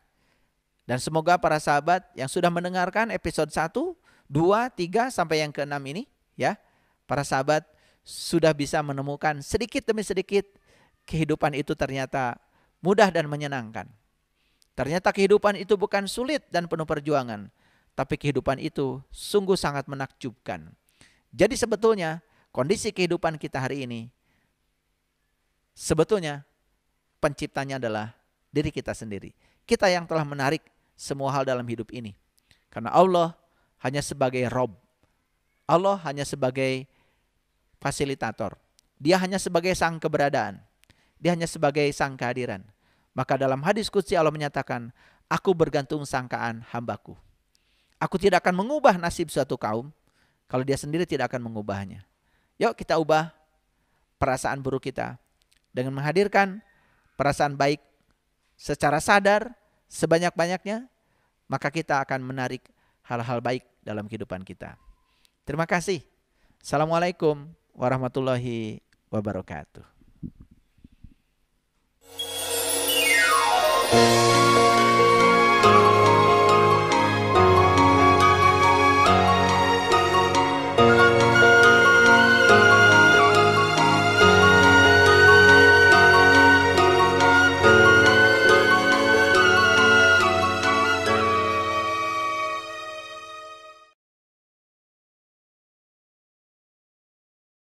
Dan semoga para sahabat yang sudah mendengarkan episode 1, 2, 3 sampai yang ke-6 ini, ya, para sahabat sudah bisa menemukan sedikit demi sedikit kehidupan itu ternyata mudah dan menyenangkan. Ternyata kehidupan itu bukan sulit dan penuh perjuangan, tapi kehidupan itu sungguh sangat menakjubkan. Jadi sebetulnya kondisi kehidupan kita hari ini, sebetulnya penciptanya adalah diri kita sendiri. Kita yang telah menarik semua hal dalam hidup ini. Karena Allah hanya sebagai Rob. Allah hanya sebagai fasilitator. Dia hanya sebagai sang keberadaan. Dia hanya sebagai sang kehadiran. Maka dalam hadis qudsi Allah menyatakan, aku bergantung sangkaan hambaku. Aku tidak akan mengubah nasib suatu kaum kalau dia sendiri tidak akan mengubahnya. Yuk kita ubah perasaan buruk kita dengan menghadirkan perasaan baik secara sadar sebanyak-banyaknya, maka kita akan menarik hal-hal baik dalam kehidupan kita. Terima kasih. Assalamualaikum warahmatullahi wabarakatuh.